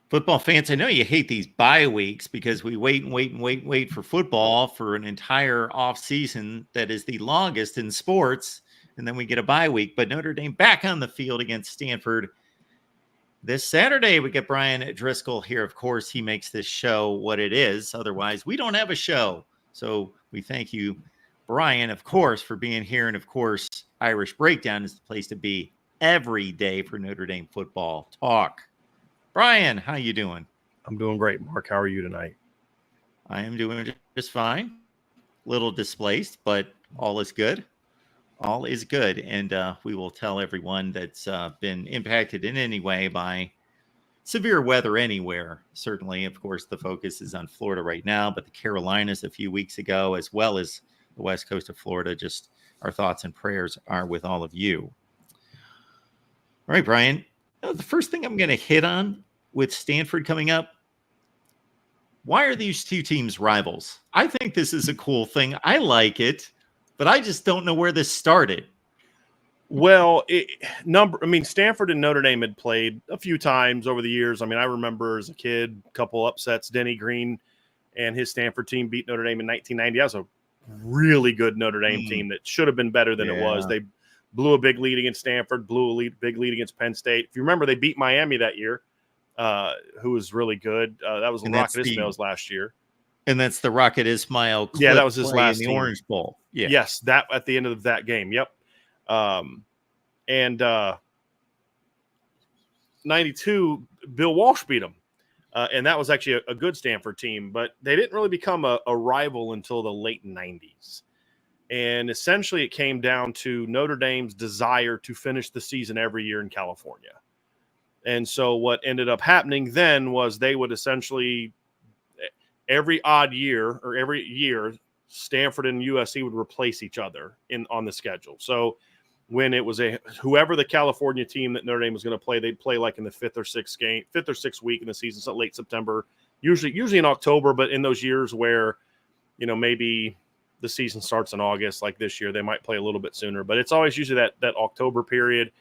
Football fans, I know you hate these bye weeks because we wait and wait and wait and wait for football for an entire off season that is the longest in sports, and then we get a bye week. But Notre Dame back on the field against Stanford this Saturday. We get Brian Driscoll here. Of course, he makes this show what it is. Otherwise, we don't have a show. So we thank you, Brian, of course, for being here. And of course, Irish Breakdown is the place to be every day for Notre Dame football talk. Brian, how you doing? I'm doing great, Mark. How are you tonight? I am doing just fine. Little displaced, but all is good. All is good. And we will tell everyone that's been impacted in any way by severe weather anywhere. Certainly, of course, the focus is on Florida right now, but the Carolinas a few weeks ago, as well as the west coast of Florida, just our thoughts and prayers are with all of you. All right, Brian. The first thing I'm going to hit on with Stanford coming up, why are these two teams rivals? I think this is a cool thing. I like it, but I just don't know where this started. Well, Stanford and Notre Dame had played a few times over the years. I remember as a kid, a couple upsets. Denny Green and his Stanford team beat Notre Dame in 1990. That was a really good Notre Dame team that should have been better than it was. They blew a big lead against Stanford, blew a big lead against Penn State. If you remember, they beat Miami that year, who was really good. That was Rocket Ismail's last year. And that's the Rocket Ismail. Yeah, that was his last in the Orange Bowl. Yeah. Yes, that at the end of that game. Yep. 92, Bill Walsh beat them. And that was actually a good Stanford team, but they didn't really become a rival until the late 90s. And essentially it came down to Notre Dame's desire to finish the season every year in California. And so what ended up happening then was they would essentially every odd year or every year, Stanford and USC would replace each other on the schedule. So when it was whoever the California team that Notre Dame was going to play, they'd play like in the fifth or sixth week in the season, so late September, usually in October. But in those years where, maybe the season starts in August, like this year, they might play a little bit sooner. But it's always usually that October period.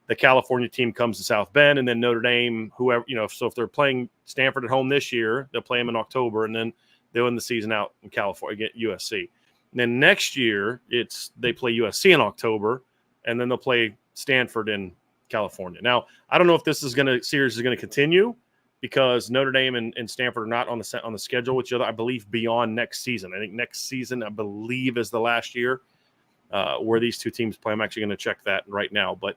The California team comes to South Bend, and then Notre Dame, whoever, so if they're playing Stanford at home this year, they'll play them in October, and then they'll end the season out in California, get USC. And then next year, they play USC in October, and then they'll play Stanford in California. Now, I don't know if this series is going to continue because Notre Dame and Stanford are not on the schedule with each other, I believe, beyond next season. I think next season, I believe, is the last year where these two teams play. I'm actually going to check that right now. But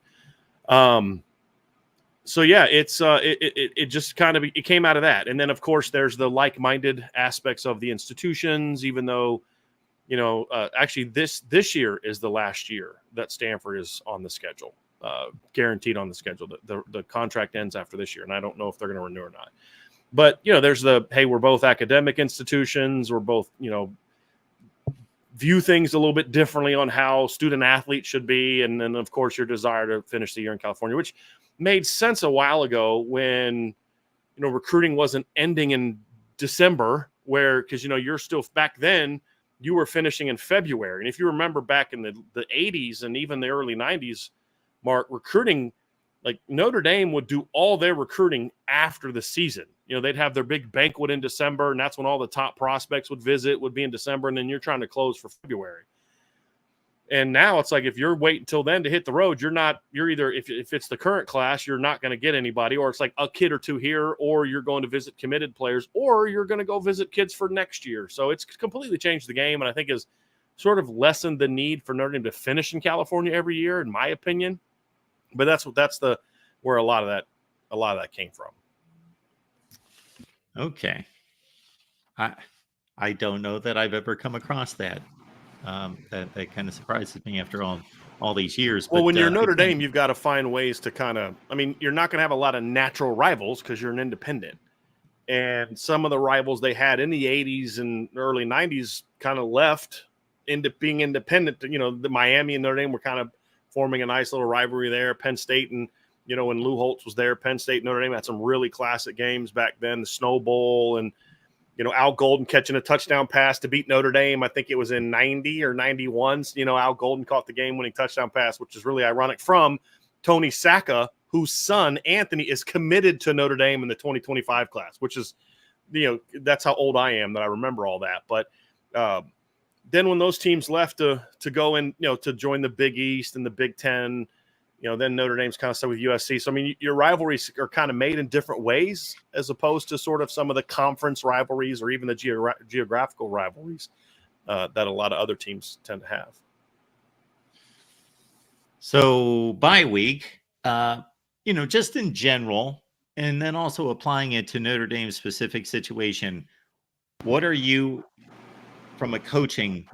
so yeah, it just kind of it came out of that. And then, of course, there's the like-minded aspects of the institutions, even though, actually this year is the last year that Stanford is on the schedule, guaranteed on the schedule. The contract ends after this year, and I don't know if they're going to renew or not. But, there's we're both academic institutions. We're both, view things a little bit differently on how student athletes should be. And then, of course, your desire to finish the year in California, which made sense a while ago when, recruiting wasn't ending in December because, you're still back then, you were finishing in February. And if you remember back in the 80s and even the early 90s, Mark, recruiting, like Notre Dame would do all their recruiting after the season. They'd have their big banquet in December, and that's when all the top prospects would be in December, and then you're trying to close for February. And now it's like if you're waiting until then to hit the road, you're either, if it's the current class, you're not going to get anybody, or it's like a kid or two here, or you're going to visit committed players, or you're going to go visit kids for next year. So it's completely changed the game, and I think has sort of lessened the need for Notre Dame to finish in California every year, in my opinion. But that's where a lot of that came from. Okay. I don't know that I've ever come across that. That kind of surprises me after all these years. Well, when you're Notre Dame, you've got to find ways to you're not going to have a lot of natural rivals because you're an independent. And some of the rivals they had in the 80s and early 90s kind of left into being independent. The Miami and Notre Dame were kind of forming a nice little rivalry there. Penn State and, when Lou Holtz was there, Penn State and Notre Dame had some really classic games back then, the Snow Bowl and, Al Golden catching a touchdown pass to beat Notre Dame. I think it was in 90 or 91. Al Golden caught the game-winning touchdown pass, which is really ironic, from Tony Sacca, whose son, Anthony, is committed to Notre Dame in the 2025 class, which is, that's how old I am that I remember all that. But then when those teams left to go in, to join the Big East and the Big Ten, then Notre Dame's kind of stuck with USC. So, I mean, your rivalries are kind of made in different ways as opposed to sort of some of the conference rivalries or even the geographical rivalries that a lot of other teams tend to have. So bye week, just in general, and then also applying it to Notre Dame's specific situation, what are you, from a coaching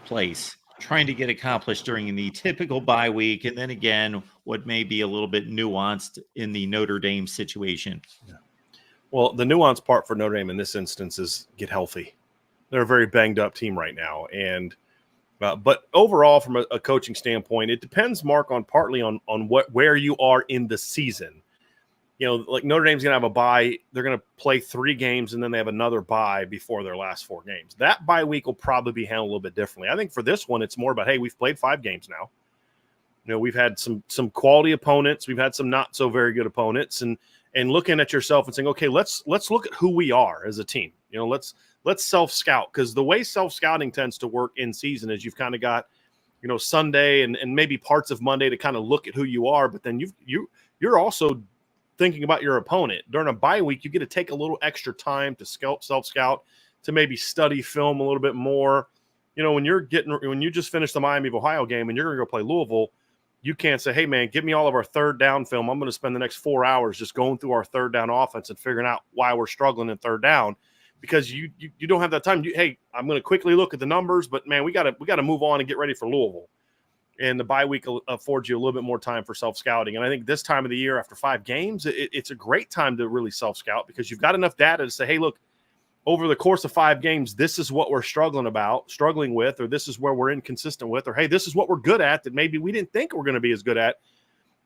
place, trying to get accomplished during the typical bye week, and then again, what may be a little bit nuanced in the Notre Dame situation? Yeah. Well, the nuanced part for Notre Dame in this instance is get healthy. They're a very banged up team right now, and but overall, from a coaching standpoint, it depends, Mark, partly on where you are in the season. Like Notre Dame's going to have a bye. They're going to play 3 games, and then they have another bye before their last 4 games. That bye week will probably be handled a little bit differently. I think for this one, it's more about, hey, we've played 5 games now. We've had some quality opponents. We've had some not so very good opponents, and looking at yourself and saying, okay, let's look at who we are as a team. Let's self-scout, because the way self-scouting tends to work in season is you've kind of got, Sunday and maybe parts of Monday to kind of look at who you are, but then you're also thinking about your opponent. During a bye week, you get to take a little extra time to self-scout, to maybe study film a little bit more. When you just finished the Miami of Ohio game and you're going to go play Louisville, you can't say, hey, man, give me all of our third down film. I'm going to spend the next 4 hours just going through our third down offense and figuring out why we're struggling in third down, because you don't have that time. Hey, I'm going to quickly look at the numbers, but, man, we got to move on and get ready for Louisville. And the bye week affords you a little bit more time for self-scouting. And I think this time of the year, after 5 games, it's a great time to really self-scout, because you've got enough data to say, hey, look, over the course of 5 games, this is what we're struggling with, or this is where we're inconsistent with, or, hey, this is what we're good at that maybe we didn't think we're going to be as good at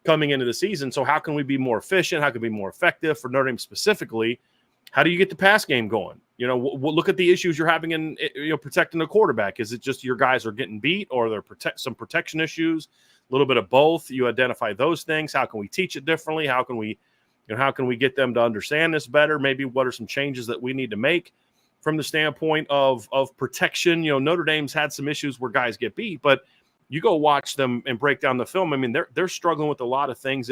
coming into the season. So how can we be more efficient? How can we be more effective for Notre Dame specifically? How do you get the pass game going? Look at the issues you're having in protecting the quarterback. Is it just your guys are getting beat, or are there some protection issues? A little bit of both. You identify those things. How can we teach it differently? How can we get them to understand this better? Maybe what are some changes that we need to make from the standpoint of protection? Notre Dame's had some issues where guys get beat, but you go watch them and break down the film. I mean, they're struggling with a lot of things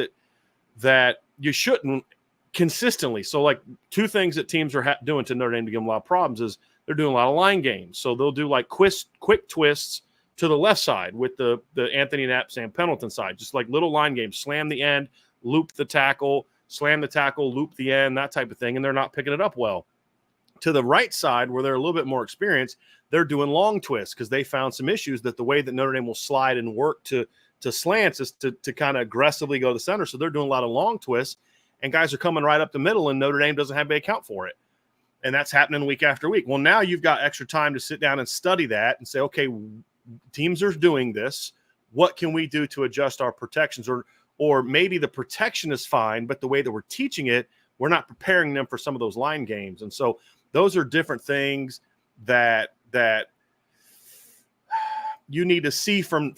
that you shouldn't consistently. So, like, 2 things that teams are doing to Notre Dame to give them a lot of problems is they're doing a lot of line games. So they'll do like quick twists to the left side with the Anthony Knapp, Sam Pendleton side, just like little line games, slam the end, loop the tackle, slam the tackle, loop the end, that type of thing, and they're not picking it up well. To the right side, where they're a little bit more experienced, they're doing long twists, because they found some issues that the way that Notre Dame will slide and work to slants is to kind of aggressively go to the center. So they're doing a lot of long twists, and guys are coming right up the middle, and Notre Dame doesn't have to account for it. And that's happening week after week. Well, now you've got extra time to sit down and study that and say, okay, teams are doing this. What can we do to adjust our protections? Or maybe the protection is fine, but the way that we're teaching it, we're not preparing them for some of those line games. And so those are different things that you need to see from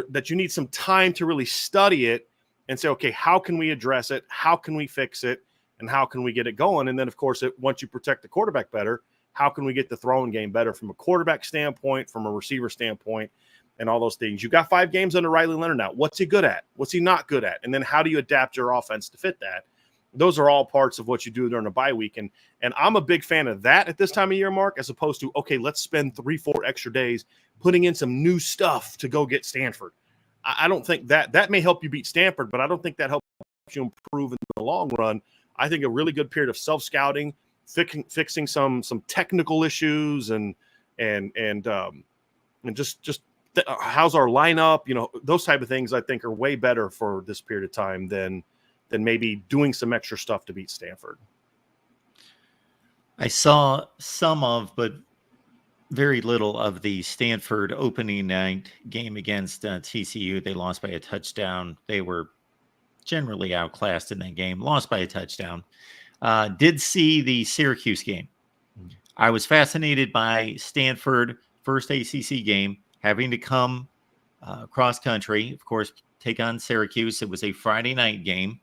that you need some time to really study it and say, okay, how can we address it? How can we fix it? And how can we get it going? And then, of course, once you protect the quarterback better, how can we get the throwing game better from a quarterback standpoint, from a receiver standpoint, and all those things? You've got 5 games under Riley Leonard now. What's he good at? What's he not good at? And then how do you adapt your offense to fit that? Those are all parts of what you do during a bye week. And I'm a big fan of that at this time of year, Mark, as opposed to, okay, let's spend 3-4 extra days putting in some new stuff to go get Stanford. I don't think that may help you beat Stanford, but I don't think that helps you improve in the long run. I think a really good period of self-scouting, fixing some technical issues and just how's our lineup, those type of things I think are way better for this period of time than maybe doing some extra stuff to beat Stanford. I saw some of, but very little of the Stanford opening night game against TCU. They lost by a touchdown. They were generally outclassed in that game, lost by a touchdown. Did see the Syracuse game. I was fascinated by Stanford, first ACC game, having to come cross country, of course, take on Syracuse. It was a Friday night game,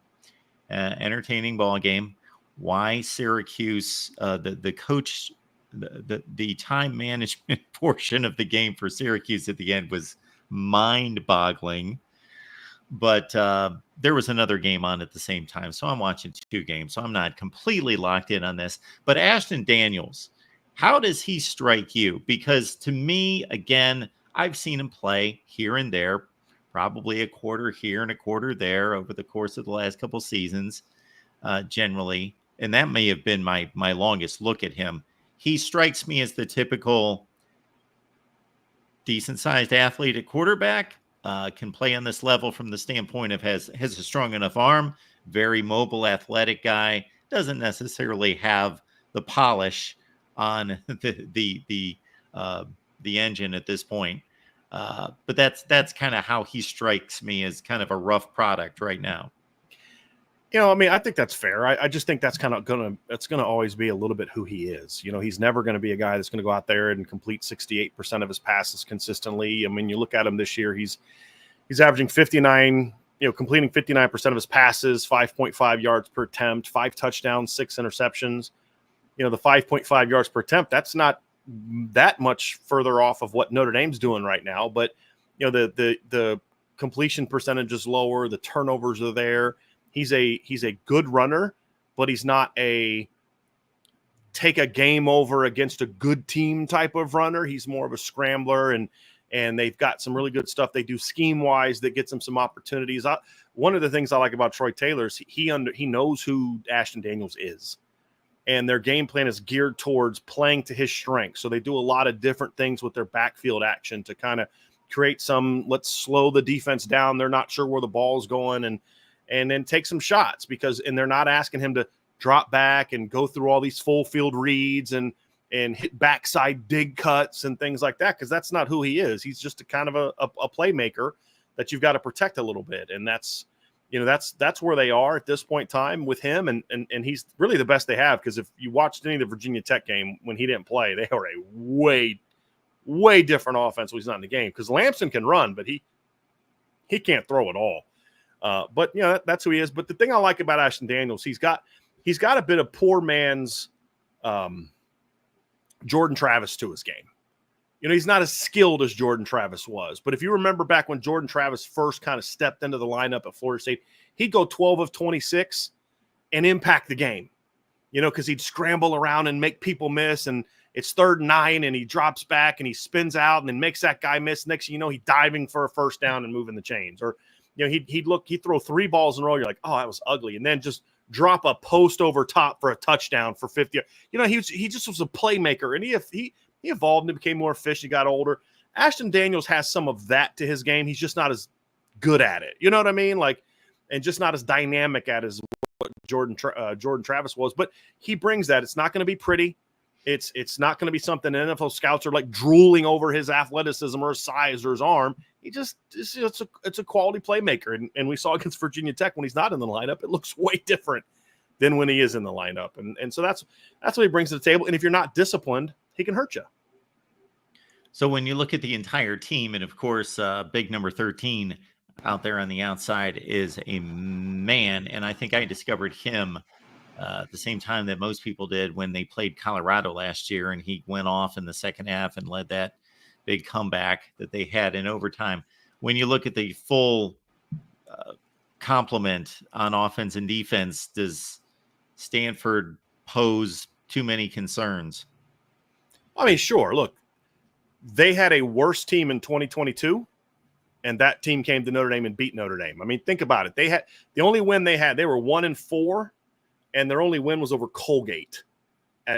entertaining ball game. Why Syracuse? The coach, the time management portion of the game for Syracuse at the end was mind-boggling. But there was another game on at the same time, so I'm watching two games, so I'm not completely locked in on this. But Ashton Daniels, how does he strike you? Because to me, again, I've seen him play here and there, probably a quarter here and a quarter there over the course of the last couple seasons, generally, and that may have been my longest look at him. He strikes me as the typical decent-sized athlete at quarterback. Can play on this level from the standpoint of has a strong enough arm, very mobile, athletic guy. Doesn't necessarily have the polish on the engine at this point, but that's kind of how he strikes me as kind of a rough product right now. I mean, I think that's fair. I just think that's gonna always be a little bit who he is. He's never going to be a guy that's going to go out there and complete 68% of his passes consistently. I mean, you look at him this year, he's averaging 59, completing 59% of his passes, 5.5 yards per attempt, 5 touchdowns, 6 interceptions. The 5.5 yards per attempt, that's not that much further off of what Notre Dame's doing right now. But, the completion percentage is lower, the turnovers are there. He's a good runner, but he's not a take a game over against a good team type of runner. He's more of a scrambler, and they've got some really good stuff they do scheme wise that gets him some opportunities. One of the things I like about Troy Taylor is he knows who Ashton Daniels is, and their game plan is geared towards playing to his strengths. So they do a lot of different things with their backfield action to kind of create some, let's slow the defense down. They're not sure where the ball is going, and then take some shots and they're not asking him to drop back and go through all these full field reads and hit backside dig cuts and things like that, because that's not who he is. He's just a kind of a playmaker that you've got to protect a little bit, and that's where they are at this point in time with him, and he's really the best they have, because if you watched any of the Virginia Tech game when he didn't play, they were a way different offense when he's not in the game, because Lamson can run, but he can't throw at all. But that's who he is. But the thing I like about Ashton Daniels, he's got a bit of poor man's Jordan Travis to his game. He's not as skilled as Jordan Travis was. But if you remember back when Jordan Travis first kind of stepped into the lineup at Florida State, he'd go 12 of 26 and impact the game. Because he'd scramble around and make people miss, and it's 3rd and 9, and he drops back and he spins out and then makes that guy miss. Next thing you know, he's diving for a first down and moving the chains. Or he'd throw 3 balls in a row. You're like, oh, that was ugly. And then just drop a post over top for a touchdown for 50. He just was a playmaker, and he evolved and became more efficient. He got older. Ashton Daniels has some of that to his game. He's just not as good at it. You know what I mean? And just not as dynamic at as what Jordan Travis was. But he brings that. It's not going to be pretty. It's not going to be something NFL scouts are like drooling over his athleticism or his size or his arm. It's a quality playmaker. And we saw against Virginia Tech when he's not in the lineup, it looks way different than when he is in the lineup. And so that's what he brings to the table. And if you're not disciplined, he can hurt you. So when you look at the entire team, and of course, big number 13 out there on the outside is a man. And I think I discovered him the same time that most people did when they played Colorado last year, and he went off in the second half and led that big comeback that they had in overtime. When you look at the full complement on offense and defense, does Stanford pose too many concerns? I mean, sure. Look, they had a worse team in 2022, and that team came to Notre Dame and beat Notre Dame. I mean, think about it. They had the only win they were 1-4, and their only win was over Colgate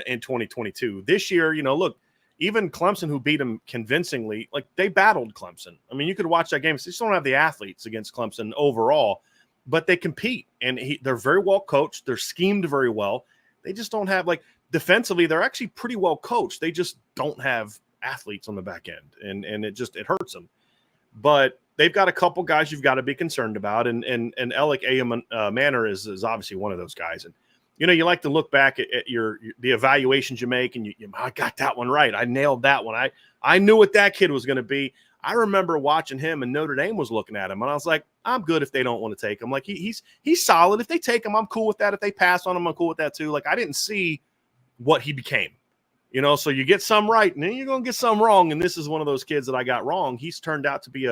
in 2022. This year, look, even Clemson, who beat them convincingly, they battled Clemson. I mean, you could watch that game. They just don't have the athletes against Clemson overall, but they compete, and they're very well coached. They're schemed very well. They just don't have, defensively, they're actually pretty well coached. They just don't have athletes on the back end, and it hurts them. But they've got a couple guys you've got to be concerned about, and Alec Manor is obviously one of those guys. And you like to look back at the evaluations you make, and I got that one right. I nailed that one. I knew what that kid was going to be. I remember watching him, and Notre Dame was looking at him, and I was like, I'm good if they don't want to take him. Like, he's solid. If they take him, I'm cool with that. If they pass on him, I'm cool with that too. Like, I didn't see what he became. So you get some right, and then you're going to get some wrong, and this is one of those kids that I got wrong. He's turned out to be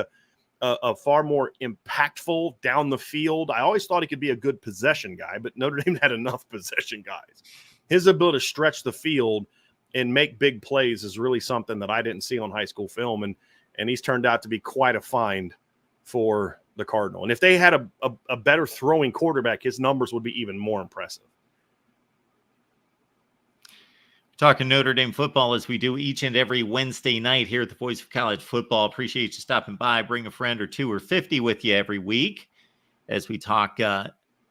a far more impactful down the field. I always thought he could be a good possession guy, but Notre Dame had enough possession guys. His ability to stretch the field and make big plays is really something that I didn't see on high school film, and he's turned out to be quite a find for the Cardinal. And if they had a better throwing quarterback, his numbers would be even more impressive. Talking Notre Dame football as we do each and every Wednesday night here at the Voice of College Football. Appreciate you stopping by. Bring a friend or 2 or 50 with you every week as we talk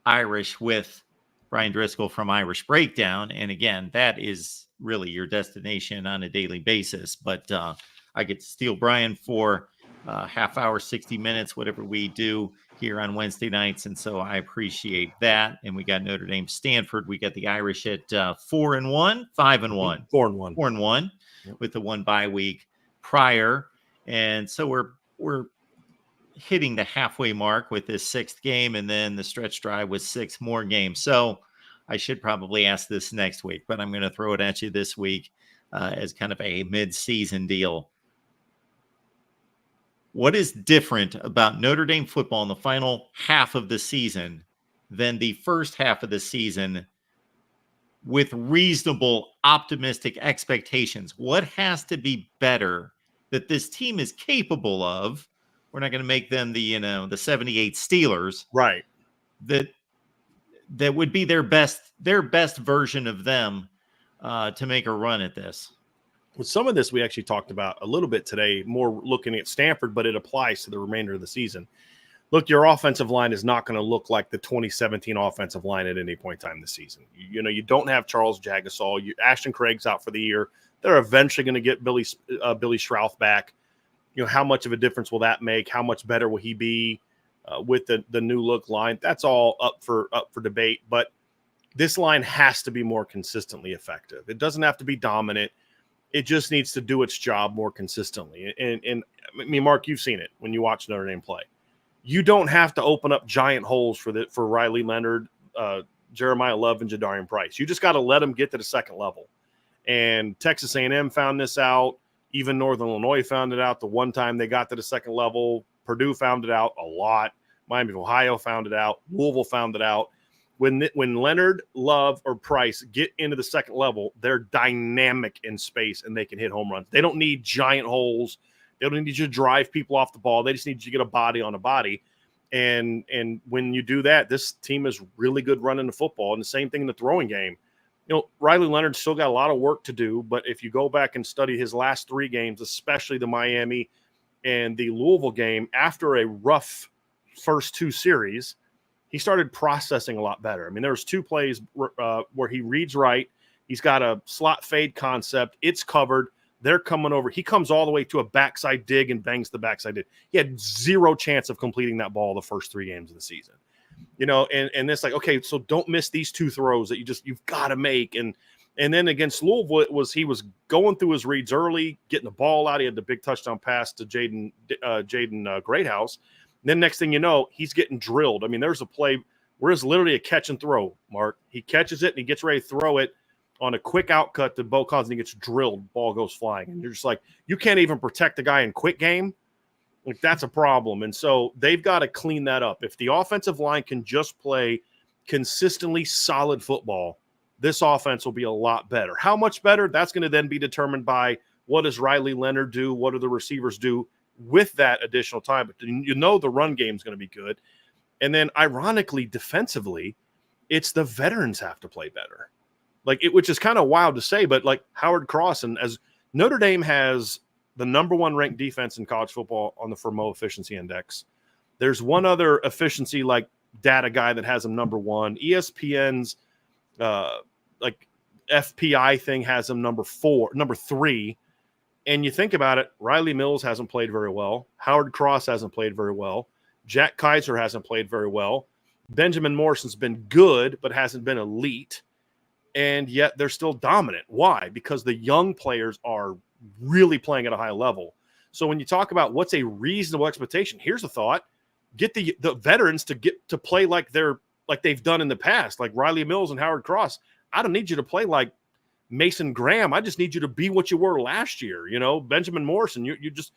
Irish with Brian Driscoll from Irish Breakdown. And again, that is really your destination on a daily basis. But I get to steal Brian for half hour, 60 minutes, whatever we do here on Wednesday nights. And so I appreciate that. And we got Notre Dame, Stanford. We got the Irish at 4-1, 5-1, 4-1 with the 1 bye week prior. And so we're hitting the halfway mark with this 6th game, and then the stretch drive with 6 more games. So I should probably ask this next week, but I'm going to throw it at you this week as kind of a mid-season deal. What is different about Notre Dame football in the final half of the season than the first half of the season with reasonable, optimistic expectations? What has to be better that this team is capable of? We're not going to make them the 78 Steelers. Right. That would be their best version of them to make a run at this. With some of this, we actually talked about a little bit today, more looking at Stanford, but it applies to the remainder of the season. Look, your offensive line is not going to look like the 2017 offensive line at any point in time this season. You don't have Charles Jagasol. Ashton Craig's out for the year. They're eventually going to get Billy Strouth back. How much of a difference will that make? How much better will he be with the new look line? That's all up for debate. But this line has to be more consistently effective. It doesn't have to be dominant. It just needs to do its job more consistently. And I mean, Mark, you've seen it when you watch Notre Dame play. You don't have to open up giant holes for Riley Leonard, Jeremiah Love, and Jadarian Price. You just got to let them get to the second level. And Texas A&M found this out. Even Northern Illinois found it out the one time they got to the second level. Purdue found it out a lot. Miami of Ohio found it out. Louisville found it out. When Leonard, Love, or Price get into the second level, they're dynamic in space and they can hit home runs. They don't need giant holes. They don't need you to drive people off the ball. They just need you to get a body on a body. And when you do that, this team is really good running the football. And the same thing in the throwing game. Riley Leonard still got a lot of work to do, but if you go back and study his last 3 games, especially the Miami and the Louisville game, after a rough first 2 series, he started processing a lot better. I mean, there was 2 plays where he reads right. He's got a slot fade concept. It's covered. They're coming over. He comes all the way to a backside dig and bangs the backside dig. He had 0 chance of completing that ball the first 3 games of the season. And it's like, okay, so don't miss these 2 throws that you've got to make. And then against Louisville, he was going through his reads early, getting the ball out. He had the big touchdown pass to Jaden Greathouse. Then next thing you know, he's getting drilled. I mean, there's a play where it's literally a catch and throw, Mark. He catches it and he gets ready to throw it on a quick outcut to Bo Collins, and he gets drilled. Ball goes flying. And you're just like, you can't even protect the guy in quick game. Like, that's a problem. And so they've got to clean that up. If the offensive line can just play consistently solid football, this offense will be a lot better. How much better? That's going to then be determined by what does Riley Leonard do? What do the receivers do with that additional time? But the run game is going to be good. And then ironically, defensively, it's the veterans have to play better. Which is kind of wild to say, but like Howard Cross, and as Notre Dame has the number 1 ranked defense in college football on the Fermo Efficiency Index. There's one other efficiency data guy that has them number 1. ESPN's FPI thing has them number 3. And you think about it, Riley Mills hasn't played very well. Howard Cross hasn't played very well. Jack Kaiser hasn't played very well. Benjamin Morrison's been good, but hasn't been elite. And yet they're still dominant. Why? Because the young players are really playing at a high level. So when you talk about what's a reasonable expectation, here's a thought: get the veterans to get to play like they've done in the past, like Riley Mills and Howard Cross. I don't need you to play like Mason Graham. I just need you to be what you were last year. Benjamin Morrison, you just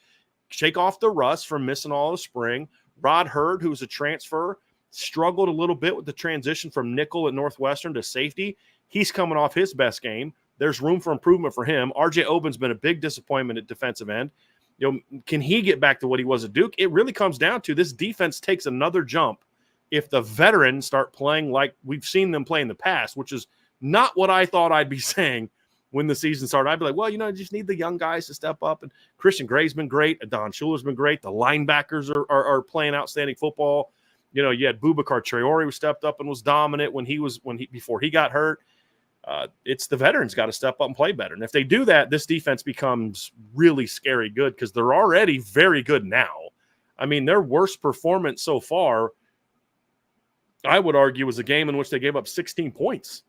shake off the rust from missing all the spring. Rod Hurd, who's a transfer, struggled a little bit with the transition from nickel at Northwestern to safety. He's coming off his best game. There's room for improvement for him. RJ Oben's been a big disappointment at defensive end. Can he get back to what he was at Duke? It really comes down to this defense takes another jump if the veterans start playing like we've seen them play in the past, which is not what I thought I'd be saying when the season started. I'd be like, well, you just need the young guys to step up. And Christian Gray's been great. Don Schuler's been great. The linebackers are playing outstanding football. You had Boubacar Traore who stepped up and was dominant before he got hurt. It's the veterans got to step up and play better. And if they do that, this defense becomes really scary good because they're already very good now. I mean, their worst performance so far, I would argue, was a game in which they gave up 16 points.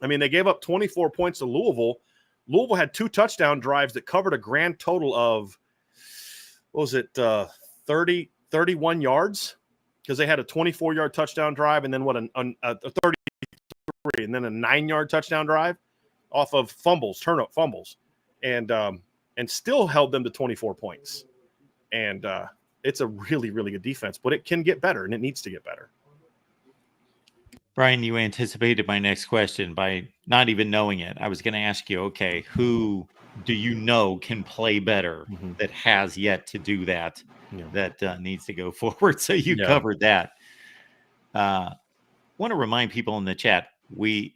I mean, they gave up 24 points to Louisville. Louisville had 2 touchdown drives that covered a grand total of, 31 yards? Because they had a 24-yard touchdown drive and then a 30 and then a 9-yard touchdown drive off of turnover fumbles, and still held them to 24 points. And it's a really, really good defense, but it can get better, and it needs to get better. Brian, you anticipated my next question by not even knowing it. I was going to ask you, okay, who do you know can play better that has yet to do that, that needs to go forward? So you covered that. Want to remind people in the chat, we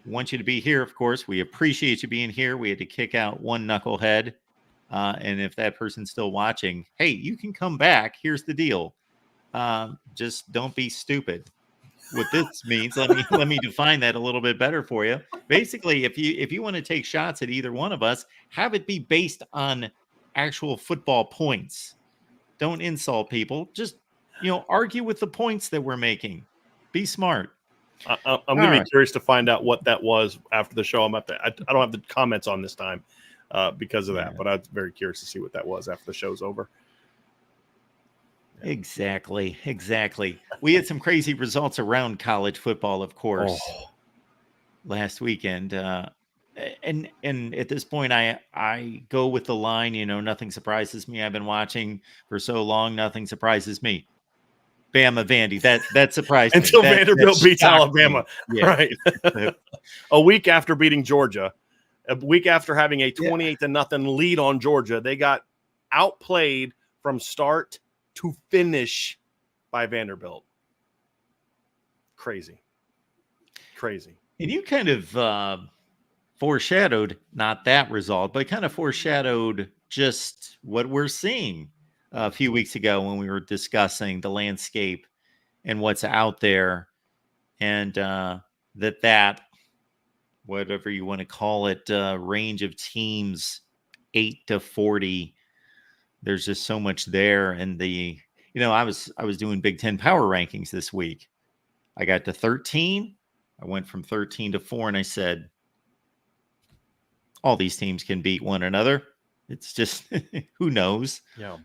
want you to be here, of course. We appreciate you being here. We had to kick out one knucklehead. And if that person's still watching, hey, you can come back. Here's the deal. Just don't be stupid. What this means, let me define that a little bit better for you. Basically, if you want to take shots at either one of us, have it be based on actual football points. Don't insult people. Just argue with the points that we're making. Be smart. I'm going to be curious to find out what that was after the show. I don't have the comments on this time because of that, but I'm very curious to see what that was after the show's over. Exactly. We had some crazy results around college football, of course, last weekend. And at this point, I go with the line, nothing surprises me. I've been watching for so long, nothing surprises me. Bama Vandy, that surprised me. Until Vanderbilt beats Alabama. Right. A week after beating Georgia, a week after having a 28-0 lead on Georgia, they got outplayed from start to finish by Vanderbilt. Crazy. And you kind of foreshadowed, not that result, but kind of foreshadowed just what we're seeing a few weeks ago when we were discussing the landscape and what's out there, and that whatever you want to call it, range of teams, 8 to 40. There's just so much there. And I was doing Big Ten power rankings this week. I got to 13. I went from 13 to 4, and I said, all these teams can beat one another. It's just, who knows? Yeah.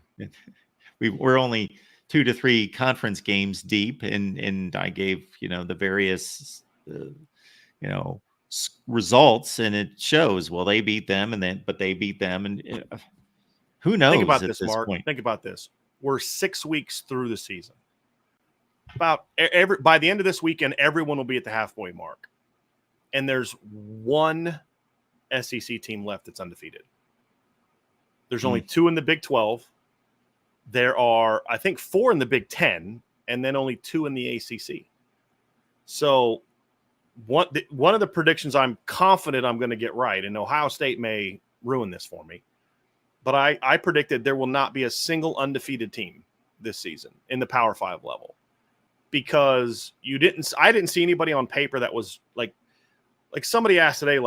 We're only 2 to 3 conference games deep, and I gave, the various, results, and it shows, well, they beat them, but they beat them. And who knows? Think about this, Mark. Think about this. We're 6 weeks through the season. By the end of this weekend, everyone will be at the halfway mark. And there's one SEC team left that's undefeated. There's only 2 in the Big 12. There are, I think, 4 in the Big 10, and then only 2 in the ACC. So one of the predictions I'm confident I'm going to get right, and Ohio State may ruin this for me, but I predicted there will not be a single undefeated team this season in the Power 5 level, because I didn't see anybody on paper that was like somebody asked today,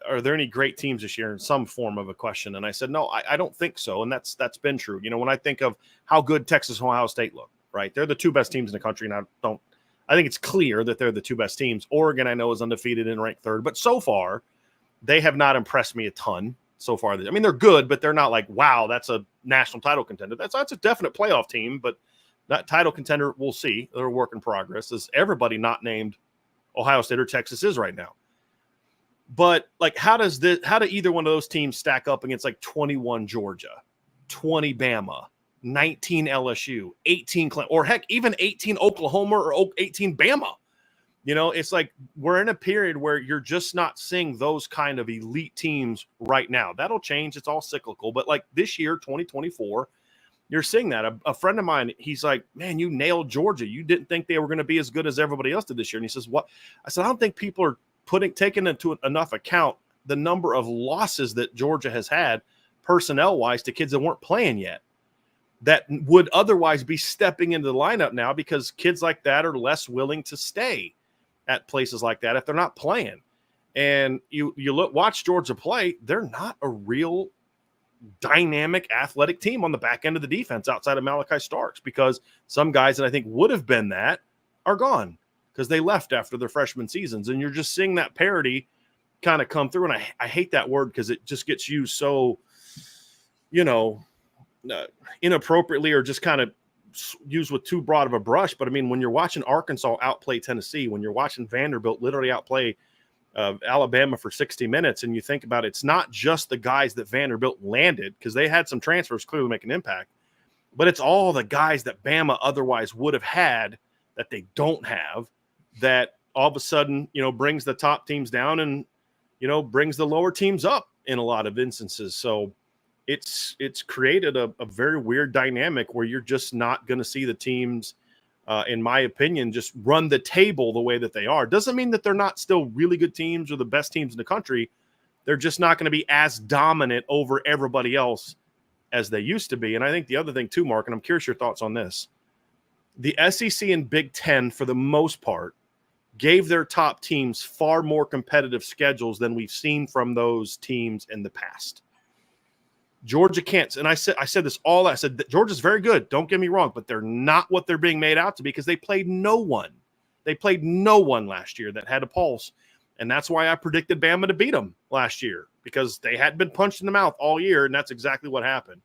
are there any great teams this year, in some form of a question? And I said, no, I don't think so. And that's been true. When I think of how good Texas and Ohio State look, right? They're the 2 best teams in the country. And I think it's clear that they're the 2 best teams. Oregon, I know, is undefeated and ranked 3rd, but so far they have not impressed me a ton. so far. I mean, they're good, but they're not like, wow, that's a national title contender. That's a definite playoff team, but that title contender, we'll see. They're a work in progress. As everybody not named Ohio State or Texas is right now. But like, how do either one of those teams stack up against like 21 Georgia, 20 Bama, 19 LSU, 18 or heck, even 18 Oklahoma or 18 Bama? You know, it's like we're in a period where you're just not seeing those kind of elite teams right now. That'll change. It's all cyclical. But like this year, 2024, you're seeing that. A friend of mine, he's like, man, you nailed Georgia. You didn't think they were going to be as good as everybody else did this year. And he says, what? I said, I don't think people are taking into enough account the number of losses that Georgia has had personnel-wise to kids that weren't playing yet, that would otherwise be stepping into the lineup now, because kids like that are less willing to stay at places like that if they're not playing. And you watch Georgia play, they're not a real dynamic athletic team on the back end of the defense outside of Malachi Starks, because some guys that I think would have been that are gone because they left after their freshman seasons. And you're just seeing that parity kind of come through. And I hate that word because it just gets used so, inappropriately, or just kind of used with too broad of a brush. But I mean, when you're watching Arkansas outplay Tennessee, when you're watching Vanderbilt literally outplay Alabama for 60 minutes, and you think about it, it's not just the guys that Vanderbilt landed, because they had some transfers clearly make an impact, but it's all the guys that Bama otherwise would have had that they don't have, that all of a sudden, brings the top teams down and, brings the lower teams up in a lot of instances. So it's created a very weird dynamic where you're just not going to see the teams, in my opinion, just run the table the way that they are. Doesn't mean that they're not still really good teams or the best teams in the country. They're just not going to be as dominant over everybody else as they used to be. And I think the other thing too, Mark, and I'm curious your thoughts on this, the SEC and Big Ten, for the most part, gave their top teams far more competitive schedules than we've seen from those teams in the past. Georgia can't. And I said this all. I said that Georgia's very good. Don't get me wrong, but they're not what they're being made out to be, because they played no one. They played no one last year that had a pulse. And that's why I predicted Bama to beat them last year, because they hadn't been punched in the mouth all year. And that's exactly what happened.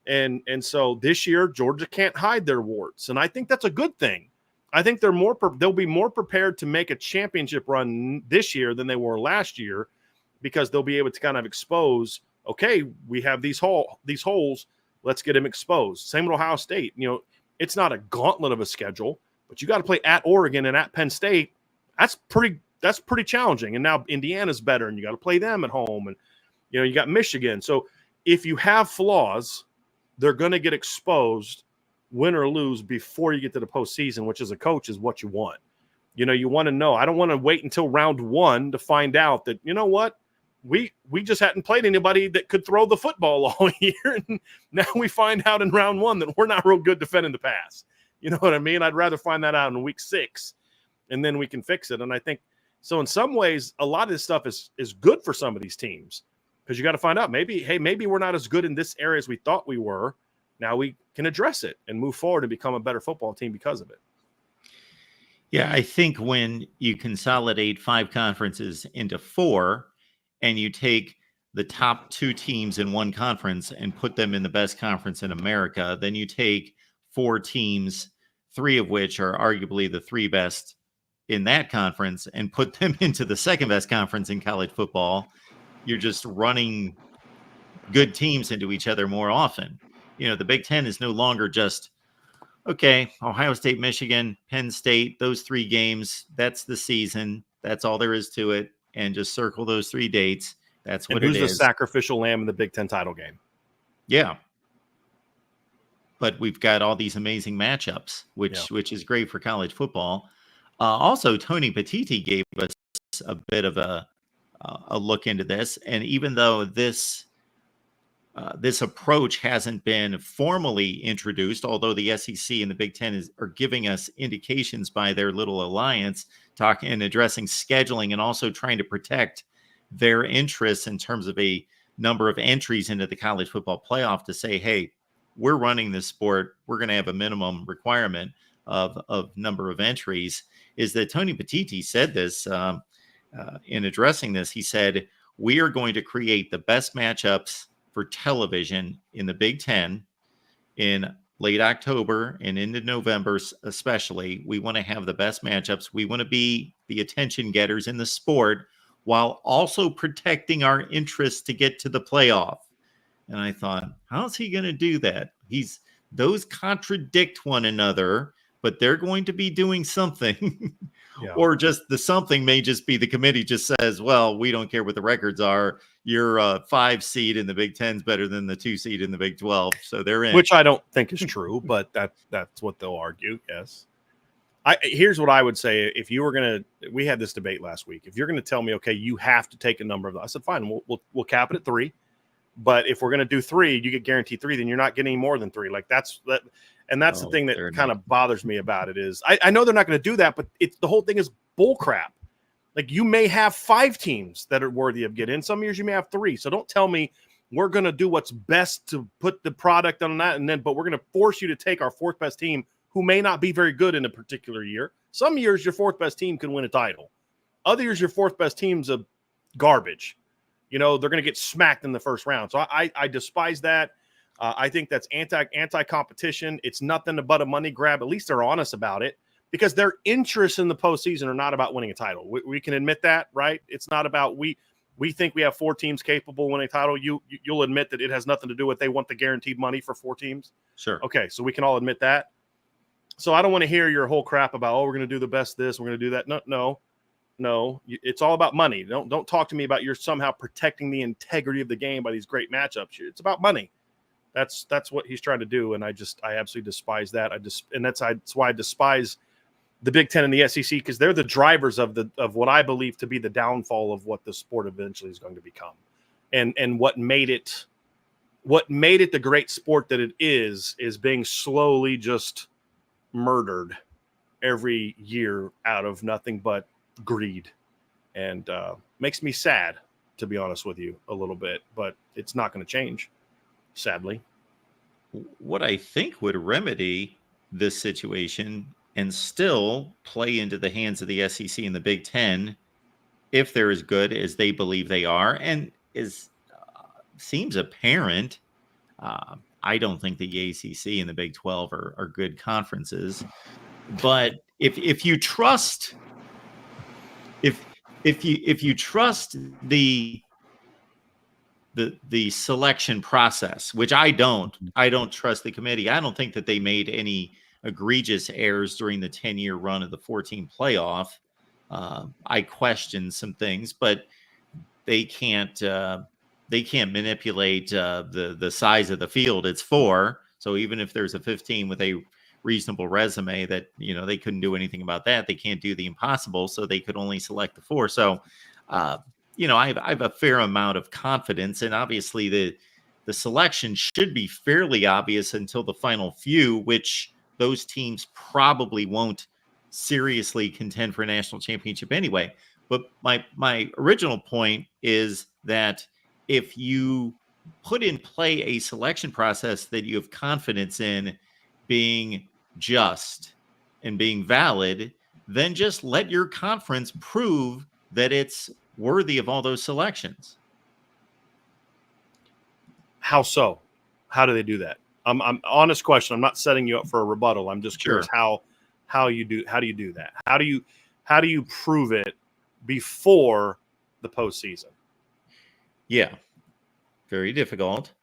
And so this year, Georgia can't hide their warts. And I think that's a good thing. I think they'll be more prepared to make a championship run this year than they were last year, because they'll be able to kind of expose, okay, we have these holes, let's get them exposed. Same with Ohio State. It's not a gauntlet of a schedule, but you got to play at Oregon and at Penn State. That's pretty challenging. And now Indiana's better, and you got to play them at home. And, you got Michigan. So if you have flaws, they're going to get exposed, win or lose, before you get to the postseason, which as a coach is what you want. You want to know. I don't want to wait until round one to find out that, you know what, we just hadn't played anybody that could throw the football all year. And now we find out in round one that we're not real good defending the pass. You know what I mean? I'd rather find that out in week 6, and then we can fix it. And I think so in some ways, a lot of this stuff is good for some of these teams, because you got to find out, maybe we're not as good in this area as we thought we were. Now we can address it and move forward and become a better football team because of it. Yeah, I think when you consolidate 5 conferences into 4, and you take the top 2 teams in one conference and put them in the best conference in America, then you take 4 teams, 3 of which are arguably the 3 best in that conference, and put them into the second best conference in college football. You're just running good teams into each other more often. The Big Ten is no longer just, okay, Ohio State, Michigan, Penn State, those 3 games, that's the season. That's all there is to it. And just circle those 3 dates. That's what it is. Who's the sacrificial lamb in the Big Ten title game? Yeah. But we've got all these amazing matchups, which is great for college football. Also, Tony Petiti gave us a bit of a look into this. And even though this approach hasn't been formally introduced, although the SEC and the Big Ten are giving us indications by their little alliance, talking and addressing scheduling, and also trying to protect their interests in terms of a number of entries into the college football playoff, to say, hey, we're running this sport, we're going to have a minimum requirement of number of entries, is that Tony Petiti said this in addressing this. He said, we are going to create the best matchups for television in the Big Ten in late October and into November, especially. We want to have the best matchups. We want to be the attention getters in the sport while also protecting our interests to get to the playoff. And I thought, how's he going to do that? Those contradict one another, but they're going to be doing something. Yeah. Or just the something may just be the committee just says, well, we don't care what the records are. Your 5 seed in the Big 10 is better than the 2 seed in the Big 12. So they're in. Which I don't think is true, but that's what they'll argue. Yes. Here's what I would say. If you were going to, we had this debate last week. If you're going to tell me, okay, you have to take a number of them, I said, fine, we'll cap it at 3. But if we're going to do 3, you get guaranteed 3, then you're not getting any more than 3. Like that's the thing that kind of bothers me about it is I know they're not going to do that, but the whole thing is bull crap. Like you may have 5 teams that are worthy of getting in. Some years you may have 3. So don't tell me we're going to do what's best to put the product on that. But we're going to force you to take our 4th best team who may not be very good in a particular year. Some years your 4th best team can win a title. Other years your 4th best team's a garbage. They're going to get smacked in the first round. So I despise that. I think that's anti-competition. It's nothing but a money grab. At least they're honest about it because their interests in the postseason are not about winning a title. We can admit that, right? It's not about we think we have 4 teams capable of winning a title. You'll admit that it has nothing to do with they want the guaranteed money for 4 teams. Sure. Okay, so we can all admit that. So I don't want to hear your whole crap about, we're going to do the best this, we're going to do that. No, it's all about money. Don't talk to me about you're somehow protecting the integrity of the game by these great matchups. It's about money. That's what he's trying to do, and I absolutely despise that. That's why I despise the Big Ten and the SEC because they're the drivers of what I believe to be the downfall of what the sport eventually is going to become, and what made it the great sport that it is being slowly just murdered every year out of nothing but greed, and makes me sad, to be honest with you, a little bit, but it's not going to change, sadly. What I think would remedy this situation and still play into the hands of the SEC and the Big Ten, if they're as good as they believe they are, and seems apparent. I don't think the ACC and the Big 12 are good conferences, but if you trust. If you trust the selection process, which I don't trust the committee. I don't think that they made any egregious errors during the 10-year run of the 14 playoff. I question some things, but they can't manipulate the size of the field. It's 4, so even if there's a 15 with a reasonable resume that they couldn't do anything about that. They can't do the impossible, so they could only select the 4. So I have a fair amount of confidence, and obviously the selection should be fairly obvious until the final few, which those teams probably won't seriously contend for a national championship anyway. But my original point is that if you put in play a selection process that you have confidence in being just and being valid, then just let your conference prove that it's worthy of all those selections. How so? How do they do that? I'm honest question. I'm not setting you up for a rebuttal. I'm just curious how do you do that? How do you prove it before the postseason? Yeah, very difficult.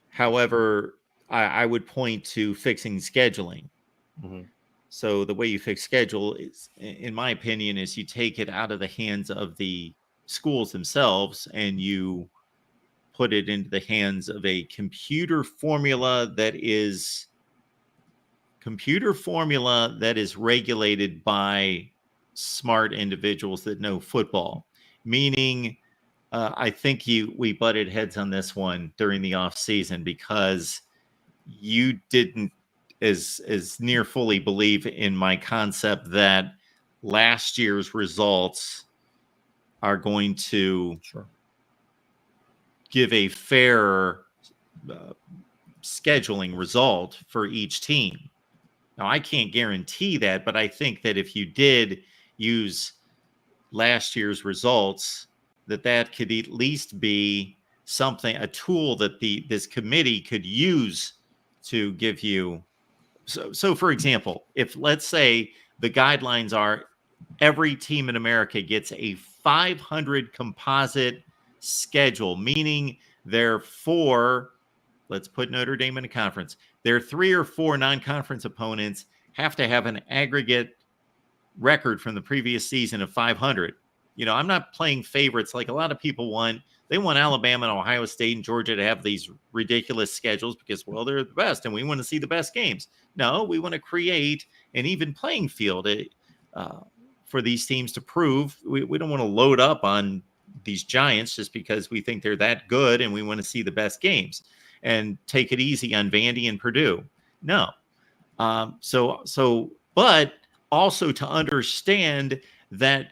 However, I would point to fixing scheduling. Mm-hmm. So the way you fix schedule is, in my opinion, is you take it out of the hands of the schools themselves and you put it into the hands of a computer formula that is regulated by smart individuals that know football. Meaning, I think we butted heads on this one during the off season because you didn't as near fully believe in my concept that last year's results are going to give a fair scheduling result for each team. Now, I can't guarantee that, but I think that if you did use last year's results that could at least be something, a tool that this committee could use to give you. So for example, if let's say the guidelines are every team in America gets a 500 composite schedule, meaning their four, let's put Notre Dame in a conference, their 3 or 4 non-conference opponents have to have an aggregate record from the previous season of 500. I'm not playing favorites like a lot of people want. They want Alabama and Ohio State and Georgia to have these ridiculous schedules because, well, they're the best and we want to see the best games. No, we want to create an even playing field for these teams to prove. We don't want to load up on these giants just because we think they're that good and we want to see the best games and take it easy on Vandy and Purdue. No. But also to understand that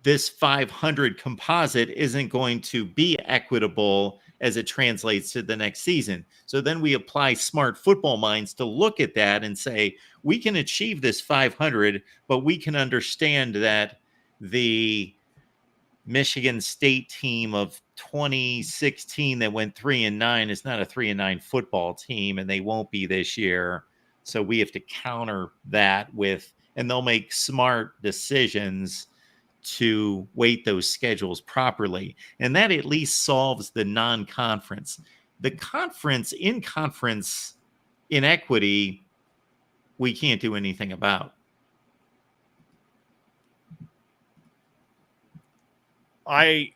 this 500 composite isn't going to be equitable as it translates to the next season. So then we apply smart football minds to look at that and say, we can achieve this 500, but we can understand that the Michigan State team of 2016 that went 3-9 is not a 3-9 football team, and they won't be this year. So we have to counter that and they'll make smart decisions to weight those schedules properly. And that at least solves the non-conference. The conference inequity, we can't do anything about. I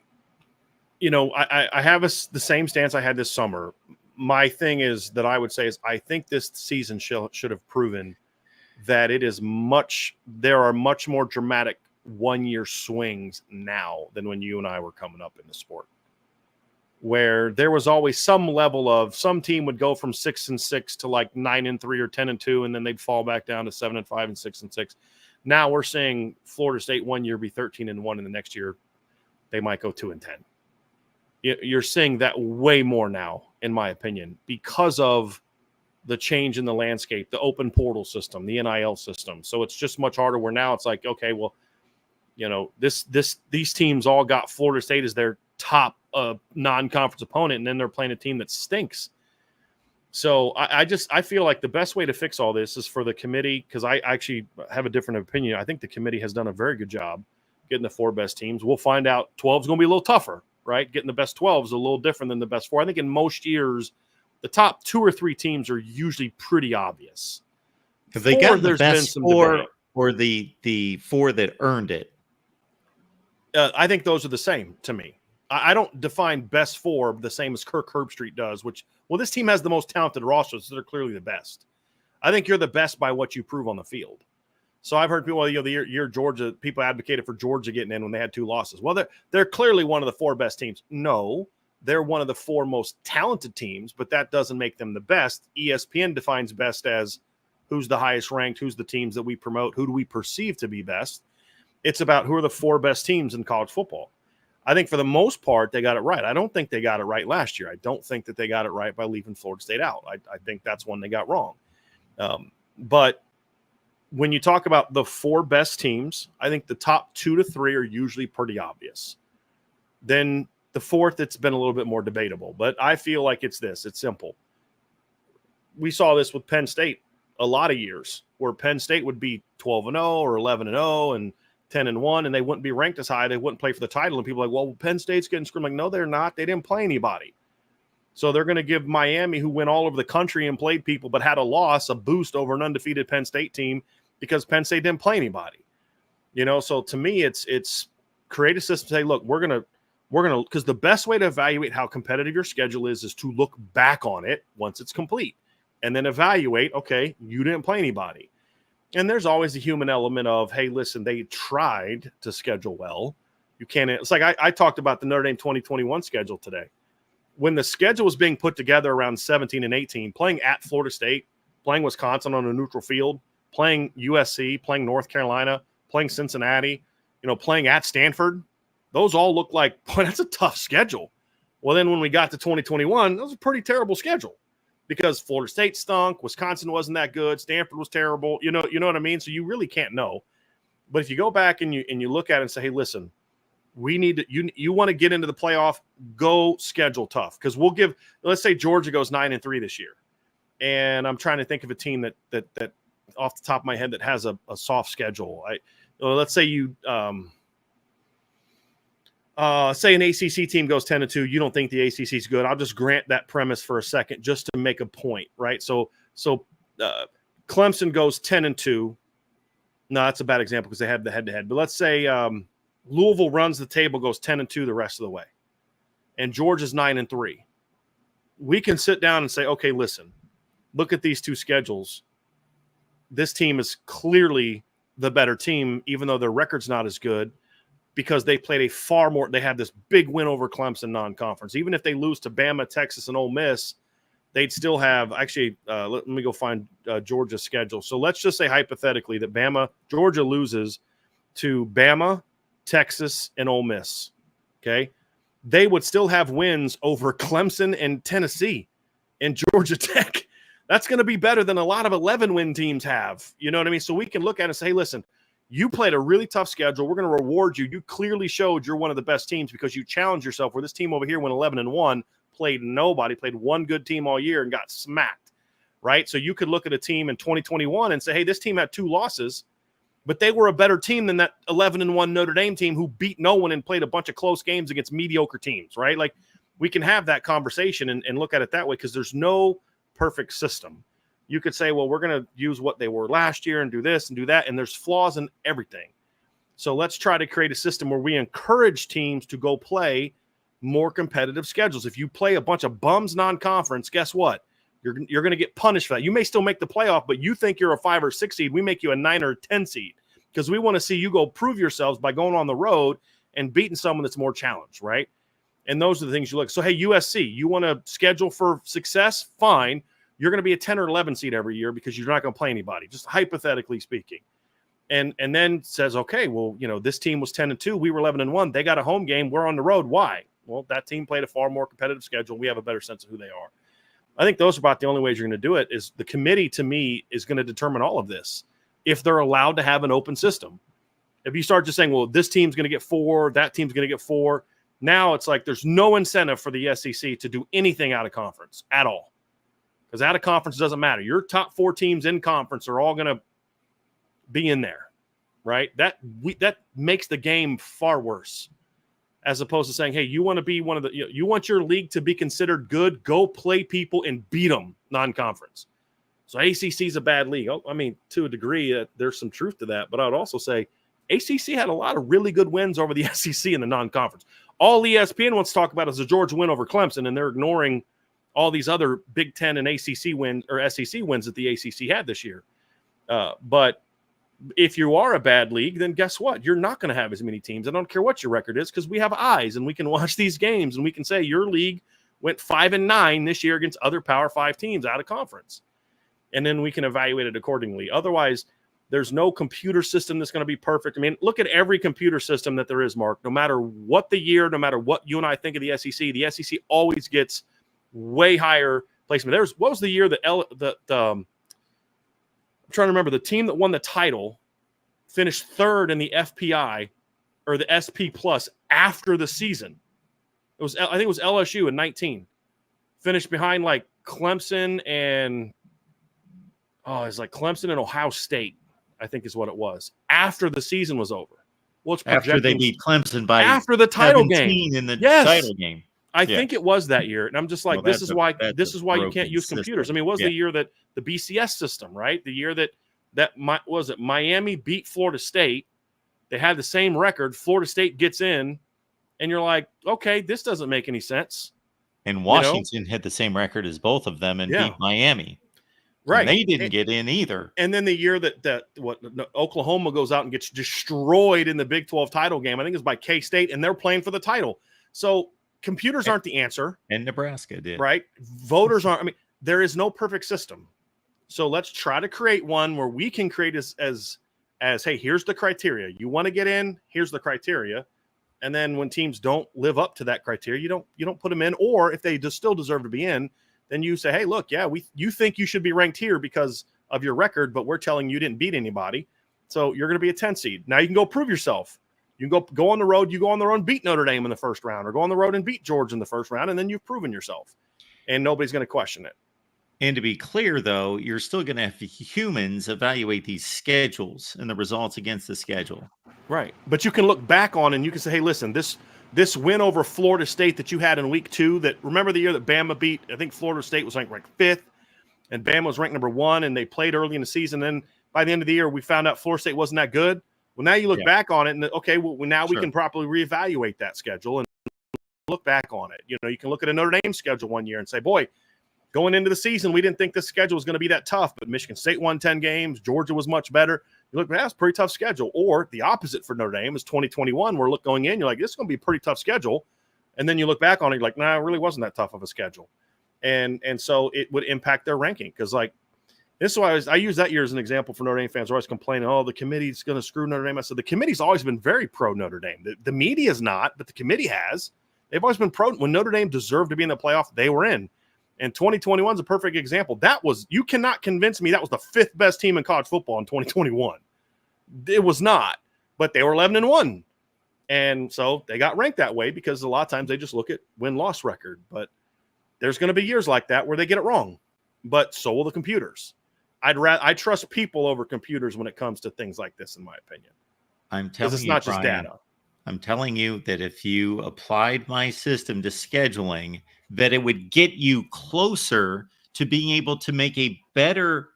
have the same stance I had this summer. My thing is that I would say is I think this season should have proven that there are much more dramatic one-year swings now than when you and I were coming up in the sport, where there was always some level of some team would go from 6-6 to like 9-3 or 10-2, and then they'd fall back down to 7-5 and 6-6. Now we're seeing Florida State one year be 13-1, and the next year they might go 2-10. You're seeing that way more now, in my opinion, because of the change in the landscape, the open portal system, the NIL system. So it's just much harder where now it's like, okay, well, these teams all got Florida State as their top non-conference opponent, and then they're playing a team that stinks. So I feel like the best way to fix all this is for the committee, because I actually have a different opinion. I think the committee has done a very good job getting the 4 best teams. We'll find out 12 is going to be a little tougher, right? Getting the best 12 is a little different than the best 4. I think in most years, the top 2 or 3 teams are usually pretty obvious. Have they gotten the best 4 or the 4 that earned it? I think those are the same to me. I don't define best 4 the same as Kirk Herbstreit does, this team has the most talented roster, so they're clearly the best. I think you're the best by what you prove on the field. So I've heard people, the year Georgia, people advocated for Georgia getting in when they had 2 losses. Well, they're clearly one of the 4 best teams. No, they're one of the 4 most talented teams, but that doesn't make them the best. ESPN defines best as who's the highest ranked, who's the teams that we promote, who do we perceive to be best. It's about who are the 4 best teams in college football. I think for the most part, they got it right. I don't think they got it right last year. I don't think that they got it right by leaving Florida State out. I think that's one they got wrong. But when you talk about the 4 best teams, I think the top 2 to 3 are usually pretty obvious. Then the 4th, it's been a little bit more debatable. But I feel like it's simple. We saw this with Penn State a lot of years, where Penn State would be 12-0 or 11-0 and 10-1, and they wouldn't be ranked as high. They wouldn't play for the title. And people are like, well, Penn State's getting screwed. Like, no, they're not. They didn't play anybody. So they're going to give Miami, who went all over the country and played people but had a loss, a boost over an undefeated Penn State team because Penn State didn't play anybody. So to me, it's create a system to say, look, we're going to, because the best way to evaluate how competitive your schedule is to look back on it once it's complete and then evaluate, okay, you didn't play anybody. And there's always the human element of, hey, listen, they tried to schedule well. You can't. It's like I talked about the Notre Dame 2021 schedule today. When the schedule was being put together around 17 and 18, playing at Florida State, playing Wisconsin on a neutral field, playing USC, playing North Carolina, playing Cincinnati, playing at Stanford, those all look like, boy, that's a tough schedule. Well, then when we got to 2021, that was a pretty terrible schedule. Because Florida State stunk, Wisconsin wasn't that good, Stanford was terrible. You know what I mean? So you really can't know. But if you go back and you look at it and say, hey, listen, we need to, you want to get into the playoff, go schedule tough. Because let's say Georgia goes 9-3 this year. And I'm trying to think of a team that off the top of my head that has a soft schedule. Let's say you say an ACC team goes 10-2. You don't think the ACC is good. I'll just grant that premise for a second just to make a point, right? So Clemson goes 10-2. No, that's a bad example because they had the head-to-head. But let's say Louisville runs the table, goes 10-2 the rest of the way, and Georgia's 9-3. We can sit down and say, okay, listen, look at these two schedules. This team is clearly the better team, even though their record's not as good, because they played they had this big win over Clemson non-conference. Even if they lose to Bama, Texas, and Ole Miss, they'd still have let me go find Georgia's schedule. So let's just say hypothetically that Georgia loses to Bama, Texas, and Ole Miss. Okay. They would still have wins over Clemson and Tennessee and Georgia Tech. That's going to be better than a lot of 11-win teams have. You know what I mean? So we can look at it and say, hey, listen, you played a really tough schedule. We're going to reward you. You clearly showed you're one of the best teams because you challenged yourself, where this team over here went 11-1, played one good team all year and got smacked, right? So you could look at a team in 2021 and say, hey, this team had 2 losses, but they were a better team than that 11-1 Notre Dame team who beat no one and played a bunch of close games against mediocre teams, right? Like, we can have that conversation and look at it that way, because there's no perfect system. You could say, well, we're going to use what they were last year and do this and do that, and there's flaws in everything. So let's try to create a system where we encourage teams to go play more competitive schedules. If you play a bunch of bums non-conference, guess what? You're going to get punished for that. You may still make the playoff, but you think you're a 5 or 6 seed. We make you a 9 or 10 seed because we want to see you go prove yourselves by going on the road and beating someone that's more challenged, right? And those are the things you look. So, hey, USC, you want to schedule for success? Fine. You're going to be a 10 or 11 seed every year because you're not going to play anybody, just hypothetically speaking. And then says, okay, well, this team was 10-2. We were 11-1. They got a home game. We're on the road. Why? Well, that team played a far more competitive schedule. We have a better sense of who they are. I think those are about the only ways you're going to do it. Is the committee, to me, is going to determine all of this if they're allowed to have an open system. If you start just saying, well, this team's going to get 4, that team's going to get 4, now it's like there's no incentive for the SEC to do anything out of conference at all. Because out of conference doesn't matter. Your top 4 teams in conference are all going to be in there, right? That makes the game far worse, as opposed to saying, hey, you want to be one of the, you want your league to be considered good, go play people and beat them non-conference. So ACC is a bad league. Oh, I mean, to a degree, there's some truth to that. But I would also say ACC had a lot of really good wins over the SEC in the non-conference. All ESPN wants to talk about is the Georgia win over Clemson, and they're ignoring all these other Big Ten and ACC wins or SEC wins that the ACC had this year. But if you are a bad league, then guess what? You're not going to have as many teams. I don't care what your record is, because we have eyes and we can watch these games and we can say your league went 5-9 this year against other Power 5 teams out of conference. And then we can evaluate it accordingly. Otherwise, there's no computer system that's going to be perfect. I mean, look at every computer system that there is, Mark. No matter what the year, no matter what you and I think of the SEC always gets way higher placement. What was the year that I'm trying to remember, the team that won the title finished 3rd in the FPI or the SP Plus after the season. I think it was LSU in 19. Finished behind like Clemson and it's like Clemson and Ohio State, I think is what it was, after the season was over. Well, it's after they beat Clemson by after the title game in the title game. I think it was that year. And I'm just like, this is why you can't use computers. I mean, it was the year that the BCS system, right? The year that Miami beat Florida State. They had the same record. Florida State gets in, and you're like, okay, this doesn't make any sense. And Washington had the same record as both of them and beat Miami. Right. And they didn't get in either. And then the year that Oklahoma goes out and gets destroyed in the Big 12 title game, I think it's by K-State, and they're playing for the title. So computers aren't the answer. And Nebraska did. Right? Voters aren't. I mean, there is no perfect system. So let's try to create one where we can create as hey, here's the criteria. You want to get in, here's the criteria. And then when teams don't live up to that criteria, you don't put them in. Or if they still deserve to be in, then you say, hey, look, you think you should be ranked here because of your record, but we're telling you didn't beat anybody. So you're going to be a 10 seed. Now you can go prove yourself. You can go on the road. You go on the road and beat Notre Dame in the first round, or go on the road and beat Georgia in the first round, and then you've proven yourself, and nobody's going to question it. And to be clear, though, you're still going to have humans evaluate these schedules and the results against the schedule. Right. But you can look back on and you can say, hey, listen, this win over Florida State that you had in week 2, that remember the year that Bama beat, I think Florida State was ranked 5th, and Bama was ranked number 1, and they played early in the season. Then by the end of the year, we found out Florida State wasn't that good. Well, now you look back on it, and okay, well, now we can properly reevaluate that schedule and look back on it. You know, you can look at a Notre Dame schedule one year and say, boy, going into the season, we didn't think this schedule was going to be that tough, but Michigan State won 10 games. Georgia was much better. You look, that's a pretty tough schedule. Or the opposite for Notre Dame is 2021. We're going in, you're like, this is going to be a pretty tough schedule. And then you look back on it, you're like, nah, it really wasn't that tough of a schedule. And so it would impact their ranking. Because, like, this is why I use that year as an example for Notre Dame fans who are always complaining, oh, the committee's going to screw Notre Dame. I said, the committee's always been very pro Notre Dame. The media is not, but the committee has. They've always been pro. When Notre Dame deserved to be in the playoff, they were in. And 2021 is a perfect example. You cannot convince me that was the 5th best team in college football in 2021. It was not, but they were 11-1. And so they got ranked that way because a lot of times they just look at win-loss record. But there's going to be years like that where they get it wrong. But so will the computers. I trust people over computers when it comes to things like this, in my opinion. I'm telling you, it's not Brian, just data. I'm telling you that if you applied my system to scheduling, that it would get you closer to being able to make a better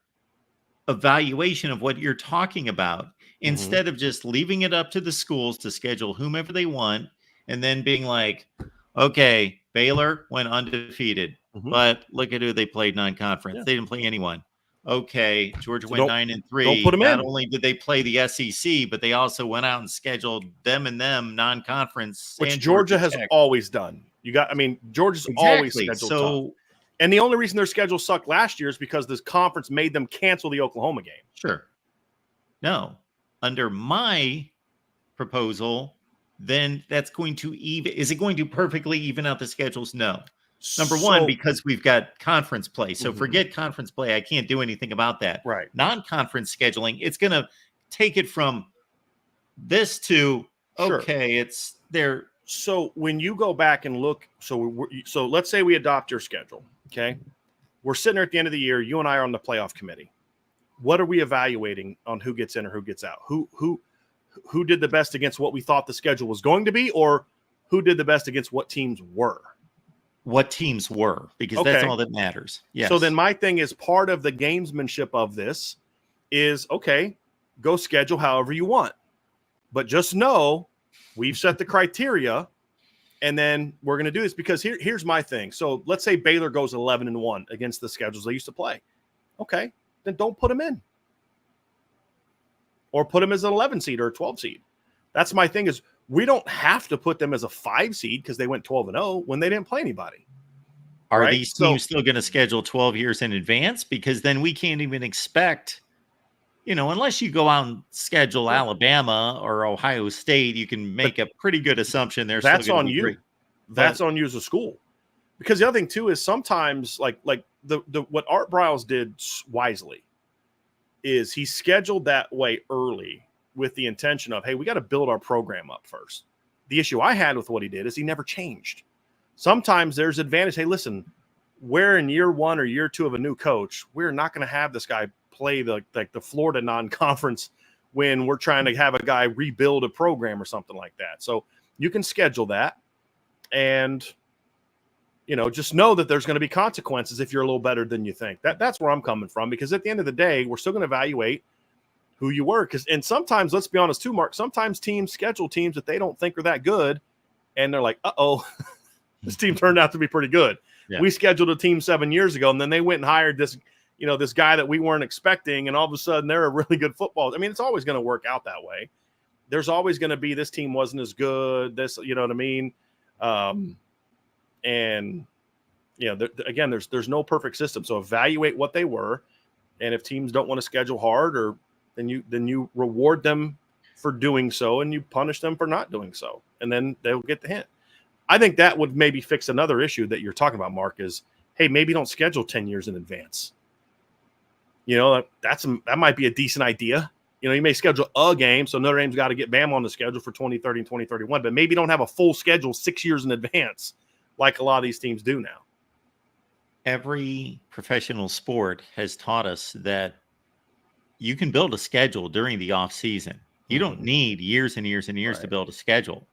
evaluation of what you're talking about, instead of just leaving it up to the schools to schedule whomever they want and then being like, okay, Baylor went undefeated, but look at who they played non-conference. They didn't play anyone. Okay, Georgia went 9-3. Don't put them in. Not only did they play the SEC, but they also went out and scheduled them non-conference, which Georgia has always done. Georgia's always scheduled tough. And the only reason their schedule sucked last year is because this conference made them cancel the Oklahoma game. Sure. No, under my proposal, then that's going to is it going to perfectly even out the schedules? No. Number one, because we've got conference play. So forget conference play. I can't do anything about that. Right. Non-conference scheduling, it's going to take it from this to, okay, it's there. So when you go back and look, so let's say we adopt your schedule, okay? We're sitting there at the end of the year. You and I are on the playoff committee. What are we evaluating on who gets in or who gets out? Who did the best against what we thought the schedule was going to be, or who did the best against what teams were? What teams were, because that's all that matters. Yes. So then my thing is, part of the gamesmanship of this is, okay, go schedule however you want. But just know we've set the criteria, and then we're going to do this because here's my thing. So let's say Baylor goes 11-1 against the schedules they used to play. Okay, then don't put them in. Or put them as an 11 seed or a 12 seed. That's my thing, is we don't have to put them as a 5 seed because they went 12-0 when they didn't play anybody. Are these teams still going to schedule 12 years in advance? Because then we can't even expect, unless you go out and schedule Alabama or Ohio State, you can make a pretty good assumption there. That's on you. That's on you as a school. Because the other thing too is sometimes like the what Art Briles did wisely is he scheduled that way early with the intention of, hey, we got to build our program up first. The issue I had with what he did is he never changed. Sometimes there's advantage. Hey, listen, we're in year 1 or year 2 of a new coach. We're not going to have this guy play the Florida non-conference when we're trying to have a guy rebuild a program or something like that. So you can schedule that, and just know that there's going to be consequences if you're a little better than you think. That's where I'm coming from, because at the end of the day, we're still going to evaluate who you were. And sometimes, let's be honest too, Mark, sometimes teams schedule teams that they don't think are that good, and they're like, uh-oh, this team turned out to be pretty good. Yeah. We scheduled a team 7 years ago, and then they went and hired this, this guy that we weren't expecting, and all of a sudden they're a really good football. I mean, it's always going to work out that way. There's always going to be, this team wasn't as good, this, you know what I mean? And again, there's no perfect system. So evaluate what they were, and if teams don't want to schedule hard, then you reward them for doing so, and you punish them for not doing so, and then they'll get the hint. I think that would maybe fix another issue that you're talking about, Mark, is, hey, maybe don't schedule 10 years in advance. That might be a decent idea. You may schedule a game, so Notre Dame's got to get Bama on the schedule for 2030 and 2031, but maybe don't have a full schedule 6 years in advance like a lot of these teams do now. Every professional sport has taught us that you can build a schedule during the off season. You don't need years and years and years to build a schedule.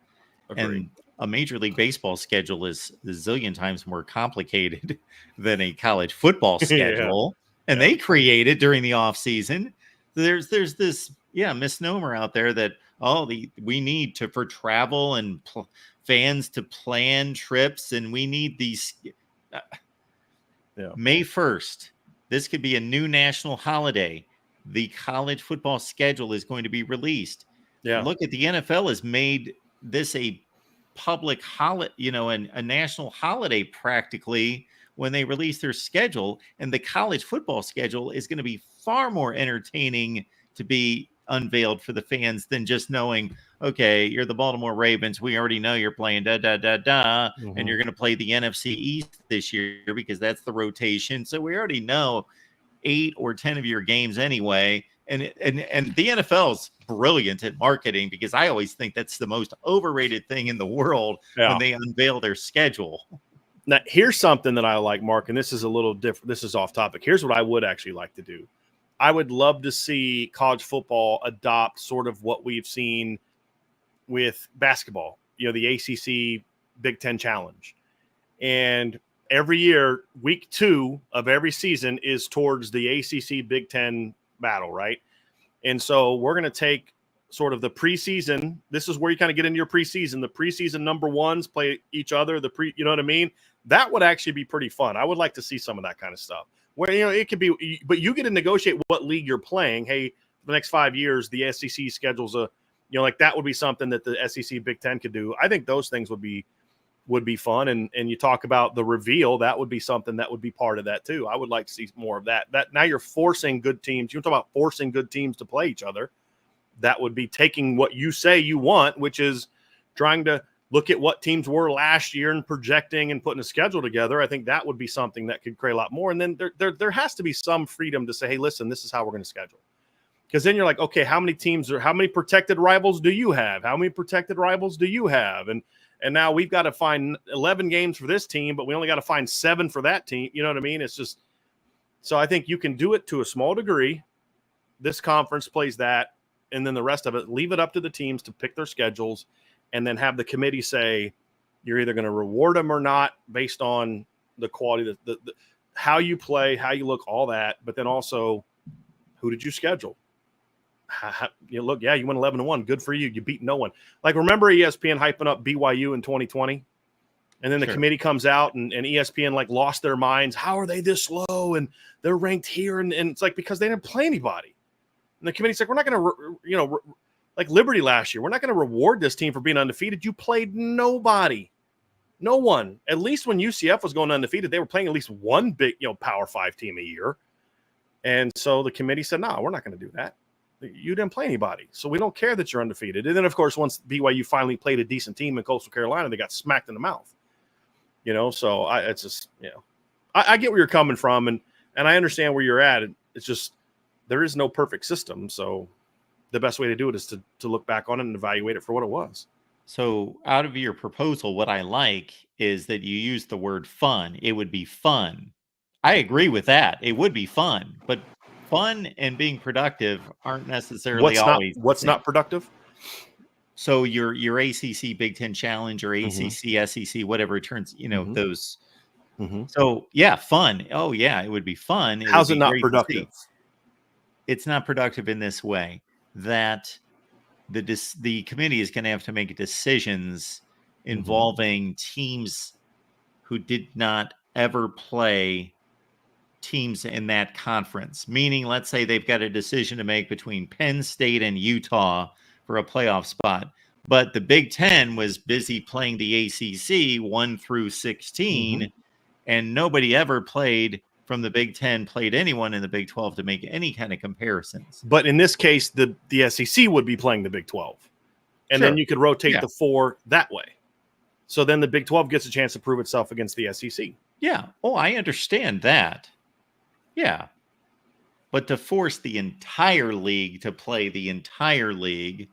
Agreed. And a Major League Baseball schedule is a zillion times more complicated than a college football schedule. And they create it during the off season. There's this misnomer out there that we need to for travel and fans to plan trips, and we need these. May 1st, this could be a new national holiday. The college football schedule is going to be released. Look at the NFL has made this a public holiday, a national holiday practically when they release their schedule. And the college football schedule is going to be far more entertaining to be unveiled for the fans than just knowing, okay, you're the Baltimore Ravens. We already know you're playing and you're going to play the NFC East this year because that's the rotation. So we already know 8 or 10 of your games anyway. And the NFL's brilliant at marketing, because I always think that's the most overrated thing in the world when they unveil their schedule. Now, here's something that I like, Mark, and this is a little different. This is off topic. Here's what I would actually like to do. I would love to see college football adopt sort of what we've seen with basketball, the ACC Big Ten Challenge. And every year, week 2 of every season is towards the ACC Big Ten battle, right? And so we're going to take sort of the preseason. This is where you kind of get into your preseason. The preseason number ones play each other. You know what I mean? That would actually be pretty fun. I would like to see some of that kind of stuff. Where, it could be, but you get to negotiate what league you're playing. Hey, for the next 5 years, the SEC schedules like that would be something that the SEC Big Ten could do. I think those things would be fun. And you talk about the reveal, that would be something that would be part of that too. I would like to see more of that. That now you're forcing good teams. You talk about forcing good teams to play each other. That would be taking what you say you want, which is trying to look at what teams were last year and projecting and putting a schedule together. I think that would be something that could create a lot more. And then there has to be some freedom to say, hey, listen, this is how we're going to schedule. Because then you're like, okay, how many protected rivals do you have? How many protected rivals do you have? And now we've got to find 11 games for this team, but we only got to find 7 for that team. You know what I mean? It's just, so I think you can do it to a small degree. This conference plays that, and then the rest of it, leave it up to the teams to pick their schedules, and then have the committee say, you're either going to reward them or not based on the quality, the how you play, how you look, all that. But then also, who did you schedule? You went 11-1. Good for you. You beat no one. Like, remember ESPN hyping up BYU in 2020? And then the committee comes out and ESPN like lost their minds. How are they this low? And they're ranked here. And it's like, because they didn't play anybody. And the committee's like, we're not going to, like Liberty last year, we're not going to reward this team for being undefeated. You played nobody. No one. At least when UCF was going undefeated, they were playing at least one big, Power 5 team a year. And so the committee said, no, we're not going to do that. You didn't play anybody, so we don't care that you're undefeated. And then, of course, once BYU finally played a decent team in Coastal Carolina, they got smacked in the mouth. So it's just, I get where you're coming from, and I understand where you're at. It's just there is no perfect system, so the best way to do it is to look back on it and evaluate it for what it was. So out of your proposal, what I like is that you use the word fun. It would be fun. I agree with that. It would be fun, but fun and being productive aren't necessarily always. What's not productive? So your ACC Big Ten Challenge or ACC SEC, whatever it turns, those. So yeah, fun. Oh yeah, it would be fun. How's it not productive? It's not productive in this way, that the committee is going to have to make decisions involving teams who did not ever play teams in that conference. Meaning, let's say they've got a decision to make between Penn State and Utah for a playoff spot, but the Big Ten was busy playing the ACC 1 through 16, and nobody ever played from the Big Ten, played anyone in the Big 12 to make any kind of comparisons. But in this case, the SEC would be playing the Big 12, and then you could rotate the 4 that way. So then the Big 12 gets a chance to prove itself against the SEC. Yeah. Oh, I understand that. Yeah. But to force the entire league to play the entire league,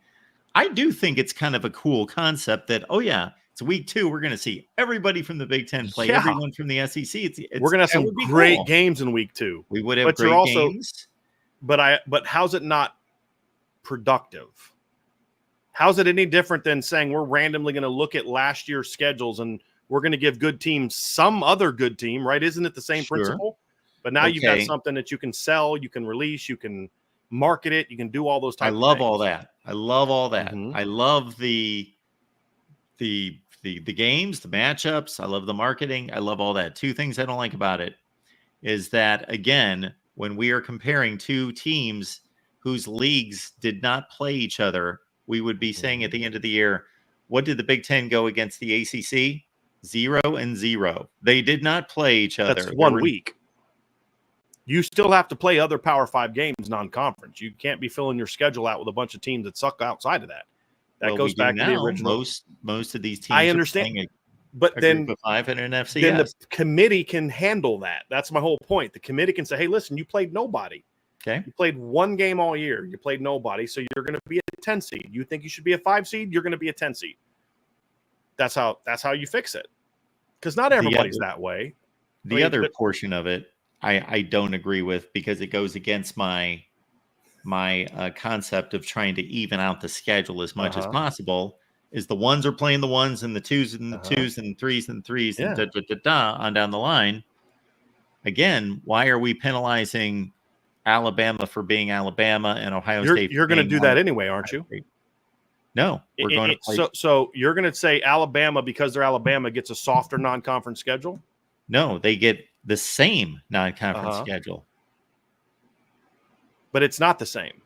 I do think it's kind of a cool concept that, oh yeah, it's week 2. We're going to see everybody from the Big Ten play Yeah. everyone from the SEC. We're going to have some great cool. games in week 2. We would have but great games. But how's it not productive? How's it any different than saying we're randomly going to look at last year's schedules and we're going to give good teams some other good team, right? Isn't it the same principle? But now you've got something that you can sell, you can release, you can market it, you can do all those types of things. I love all that. I love all that. Mm-hmm. I love the games, the matchups. I love the marketing. I love all that. 2 things I don't like about it is that, again, when we are comparing 2 teams whose leagues did not play each other, we would be saying at the end of the year, what did the Big Ten go against the ACC? 0-0. They did not play each other. That's 1 week. You still have to play other Power 5 games non-conference. You can't be filling your schedule out with a bunch of teams that suck outside of that. That goes back to the original. Most of these teams I understand. But then group of 5 and an FCS. Then the committee can handle that. That's my whole point. The committee can say, hey, listen, you played nobody. Okay. You played 1 game all year. You played nobody, so you're going to be a 10 seed. You think you should be a 5 seed? You're going to be a 10 seed. That's how you fix it. Because not everybody's that way. The other portion of it, I don't agree with because it goes against my concept of trying to even out the schedule as much as possible. Is the 1s are playing the 1s and the 2s and the 2s and 3s and 3s and on down the line. Again, why are we penalizing Alabama for being Alabama and Ohio State? You're going to do that anyway, aren't you? No, we're going to play. So you're going to say Alabama, because they're Alabama, gets a softer non-conference schedule? No, they get the same non-conference schedule. But it's not the same.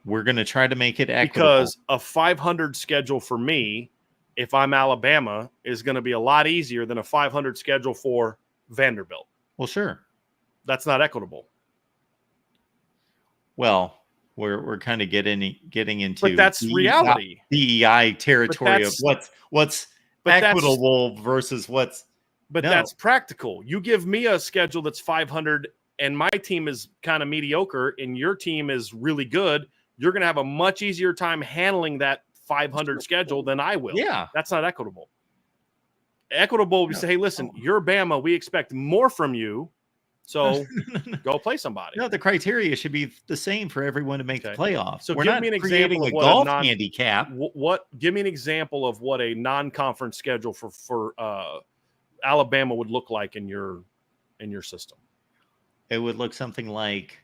We're going to try to make it equitable. Because a 500 schedule for me, if I'm Alabama, is going to be a lot easier than a 500 schedule for Vanderbilt. Well, sure. That's not equitable. Well, we're kind of getting into, but that's reality. DEI territory of what's equitable versus what's. But that's practical. You give me a schedule that's 500 and my team is kind of mediocre and your team is really good. You're going to have a much easier time handling that 500 schedule than I will. Yeah. That's not equitable. Equitable, we say, hey, listen, you're Bama. We expect more from you. So go play somebody. No, the criteria should be the same for everyone to make the playoffs. So give me an example of what golf handicap. Give me an example of what a non-conference schedule for Alabama would look like in your system. It would look something like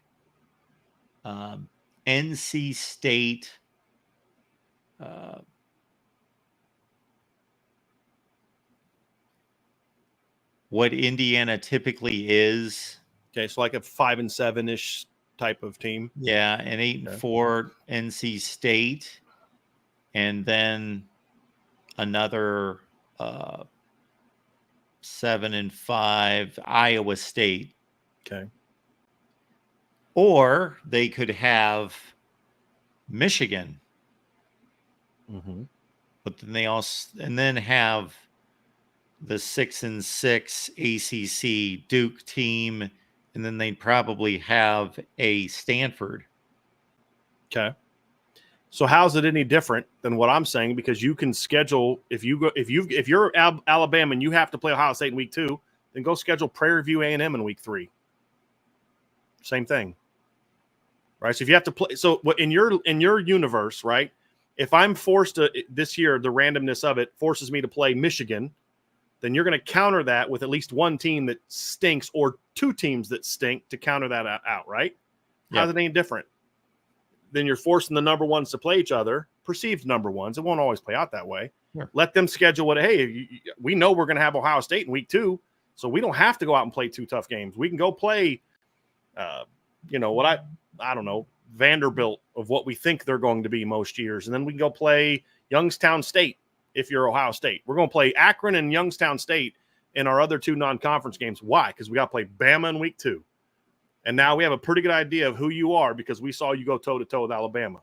NC State. What Indiana typically is. Okay, so like a 5-7-ish type of team. Yeah, an 8-4 NC State, and then another 7-5 Iowa State. Okay. Or they could have Michigan. Mm-hmm. But then they also have the 6-6 ACC Duke team, and then they'd probably have a Stanford. Okay. So how's it any different than what I'm saying? Because you can schedule if you're Alabama and you have to play Ohio State in week 2, then go schedule Prairie View A&M in week 3. Same thing, right? So if you have to play, so in your universe, right? If I'm forced to this year, the randomness of it forces me to play Michigan, then you're going to counter that with at least one team that stinks or 2 teams that stink to counter that out, right? Yep. How's it any different? Then you're forcing the number ones to play each other, perceived number ones. It won't always play out that way. Sure. Let them schedule we know we're going to have Ohio State in week 2, so we don't have to go out and play 2 tough games. We can go play, I don't know, Vanderbilt of what we think they're going to be most years. And then we can go play Youngstown State if you're Ohio State. We're going to play Akron and Youngstown State in our other 2 non-conference games. Why? Because we got to play Bama in week 2. And now we have a pretty good idea of who you are because we saw you go toe-to-toe with Alabama.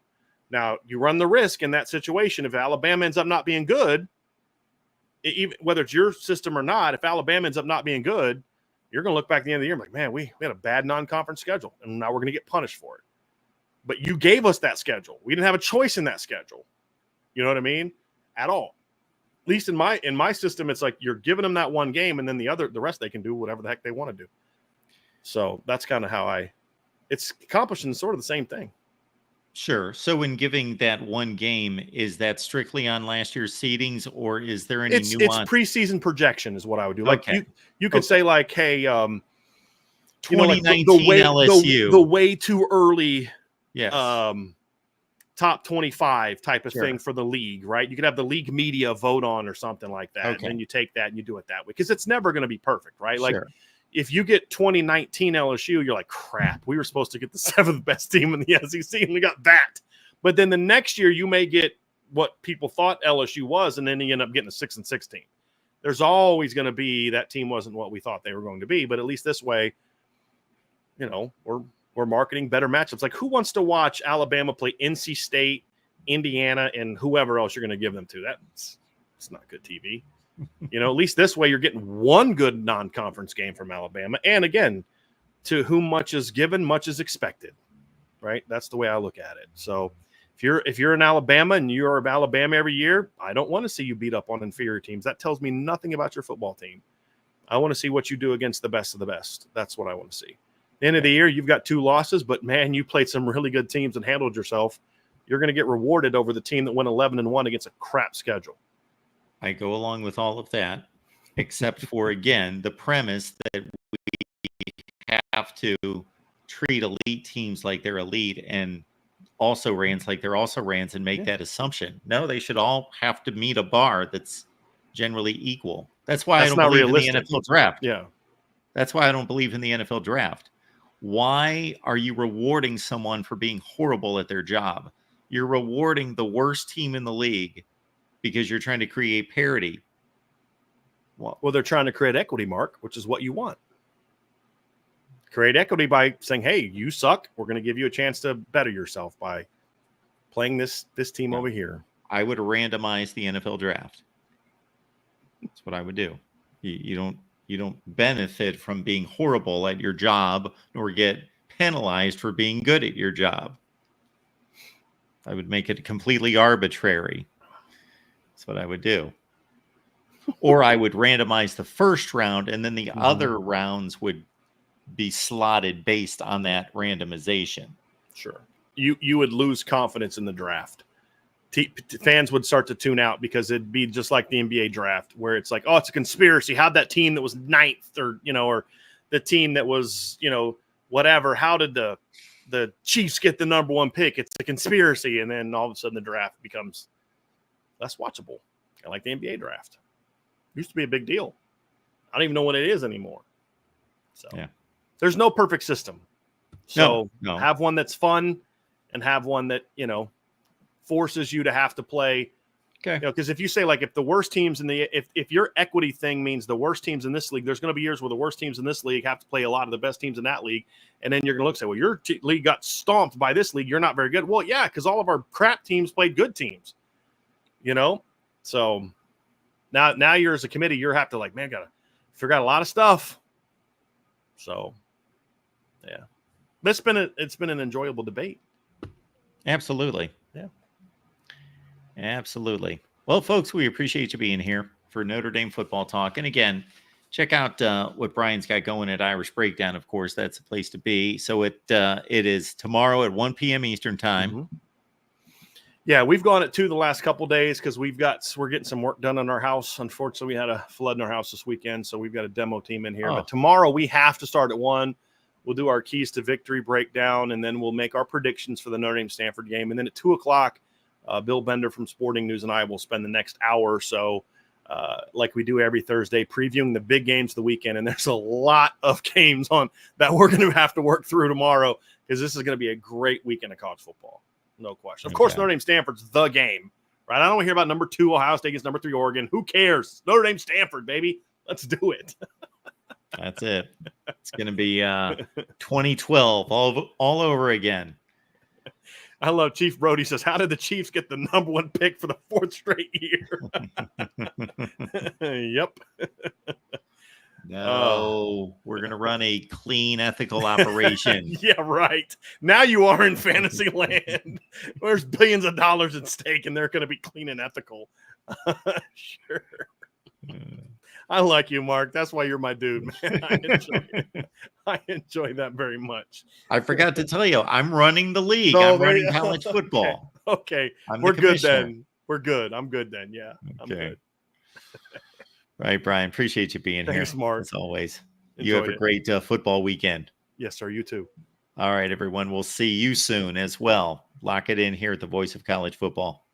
Now, you run the risk in that situation if Alabama ends up not being good, even whether it's your system or not, if Alabama ends up not being good you're going to look back at the end of the year and be like, man, we had a bad non-conference schedule, and now we're going to get punished for it. But you gave us that schedule. We didn't have a choice in that schedule. You know what I mean? At all. At least in my system, it's like you're giving them that one game, and then the rest they can do whatever the heck they want to do. So that's kind of how it's accomplishing sort of the same thing. Sure. So in giving that one game, is that strictly on last year's seedings, or is there any nuance? It's preseason projection is what I would do. Like Okay. you could say like, hey, 2019 LSU, the way too early, yes, top 25 type of Sure. thing for the league, right? You could have the league media vote on or something like that, Okay. and then you take that and you do it that way because it's never going to be perfect, right? Like Sure. if you get 2019 LSU, you're like, crap, we were supposed to get the 7th best team in the SEC, and we got that. But then the next year, you may get what people thought LSU was, and then you end up getting a 6-6 team. There's always going to be that team wasn't what we thought they were going to be, but at least this way, we're marketing better matchups. Like, who wants to watch Alabama play NC State, Indiana, and whoever else you're going to give them to? It's not good TV. At least this way you're getting one good non-conference game from Alabama. And again, to whom much is given, much is expected, right? That's the way I look at it. So if you're in Alabama and you're Alabama every year, I don't want to see you beat up on inferior teams. That tells me nothing about your football team. I want to see what you do against the best of the best. That's what I want to see. At the end of the year, you've got 2 losses, but man, you played some really good teams and handled yourself. You're going to get rewarded over the team that went 11-1 against a crap schedule. I go along with all of that, except for, again, the premise that we have to treat elite teams like they're elite and also rans like they're also rans and make that assumption. No, they should all have to meet a bar that's generally equal. That's why I don't believe in the NFL draft. Yeah. That's why I don't believe in the NFL draft. Why are you rewarding someone for being horrible at their job? You're rewarding the worst team in the league because you're trying to create parity. Well, they're trying to create equity, Mark, which is what you want. Create equity by saying, hey, you suck. We're going to give you a chance to better yourself by playing this team over here. I would randomize the NFL draft. That's what I would do. You don't benefit from being horrible at your job nor get penalized for being good at your job. I would make it completely arbitrary. That's what I would do. Or I would randomize the first round, and then the other rounds would be slotted based on that randomization. Sure. You would lose confidence in the draft. Fans would start to tune out because it'd be just like the NBA draft where it's like, oh, it's a conspiracy. How'd that team that was 9th or the team that was, whatever, how did the Chiefs get the number 1 pick? It's a conspiracy. And then all of a sudden the draft becomes less watchable. Kind of like the NBA draft. Used to be a big deal. I don't even know what it is anymore. So there's no perfect system. So no. Have one that's fun and have one that, forces you to have to play. Okay. Because if you say like if the worst teams if your equity thing means the worst teams in this league, there's going to be years where the worst teams in this league have to play a lot of the best teams in that league. And then you're going to look and say, well, your league got stomped by this league. You're not very good. Well, yeah, because all of our crap teams played good teams, So now you're as a committee, you have to like, man, forgot a lot of stuff. So, yeah, but it's been an enjoyable debate. Absolutely. Yeah. Absolutely. Well, folks, we appreciate you being here for Notre Dame football talk. And again, check out what Brian's got going at Irish Breakdown. Of course, that's the place to be. So it is tomorrow at 1 p.m. Eastern time. Mm-hmm. Yeah, we've gone at 2 the last couple of days because we're getting some work done on our house. Unfortunately, we had a flood in our house this weekend, so we've got a demo team in here. But tomorrow we have to start at 1. We'll do our keys to victory breakdown, and then we'll make our predictions for the Notre Dame-Stanford game. And then at 2 o'clock, Bill Bender from Sporting News and I will spend the next hour or so, like we do every Thursday, previewing the big games of the weekend. And there's a lot of games on that we're going to have to work through tomorrow because this is going to be a great weekend of college football. No question. Of course, Notre Dame-Stanford's the game, right? I don't want to hear about number 2 Ohio State against number 3 Oregon. Who cares? Notre Dame-Stanford, baby. Let's do it. That's it. It's going to be 2012 all over again. I love Chief Brody says, how did the Chiefs get the number 1 pick for the 4th straight year? Yep. No, we're going to run a clean, ethical operation. Yeah, right. Now you are in fantasy land. There's billions of dollars at stake, and they're going to be clean and ethical. Sure. I like you, Mark. That's why you're my dude, man. I enjoy that very much. I forgot to tell you, I'm running the league. No, I'm there running you- college football. Okay. I'm We're the good commissioner. then. We're good. I'm good then. Yeah. I'm Okay. good. Right, Brian. Appreciate you being Thanks, here. Mark. As always. You have Enjoyed a it. great football weekend. Yes, sir. You too. All right, everyone. We'll see you soon as well. Lock it in here at the Voice of College Football.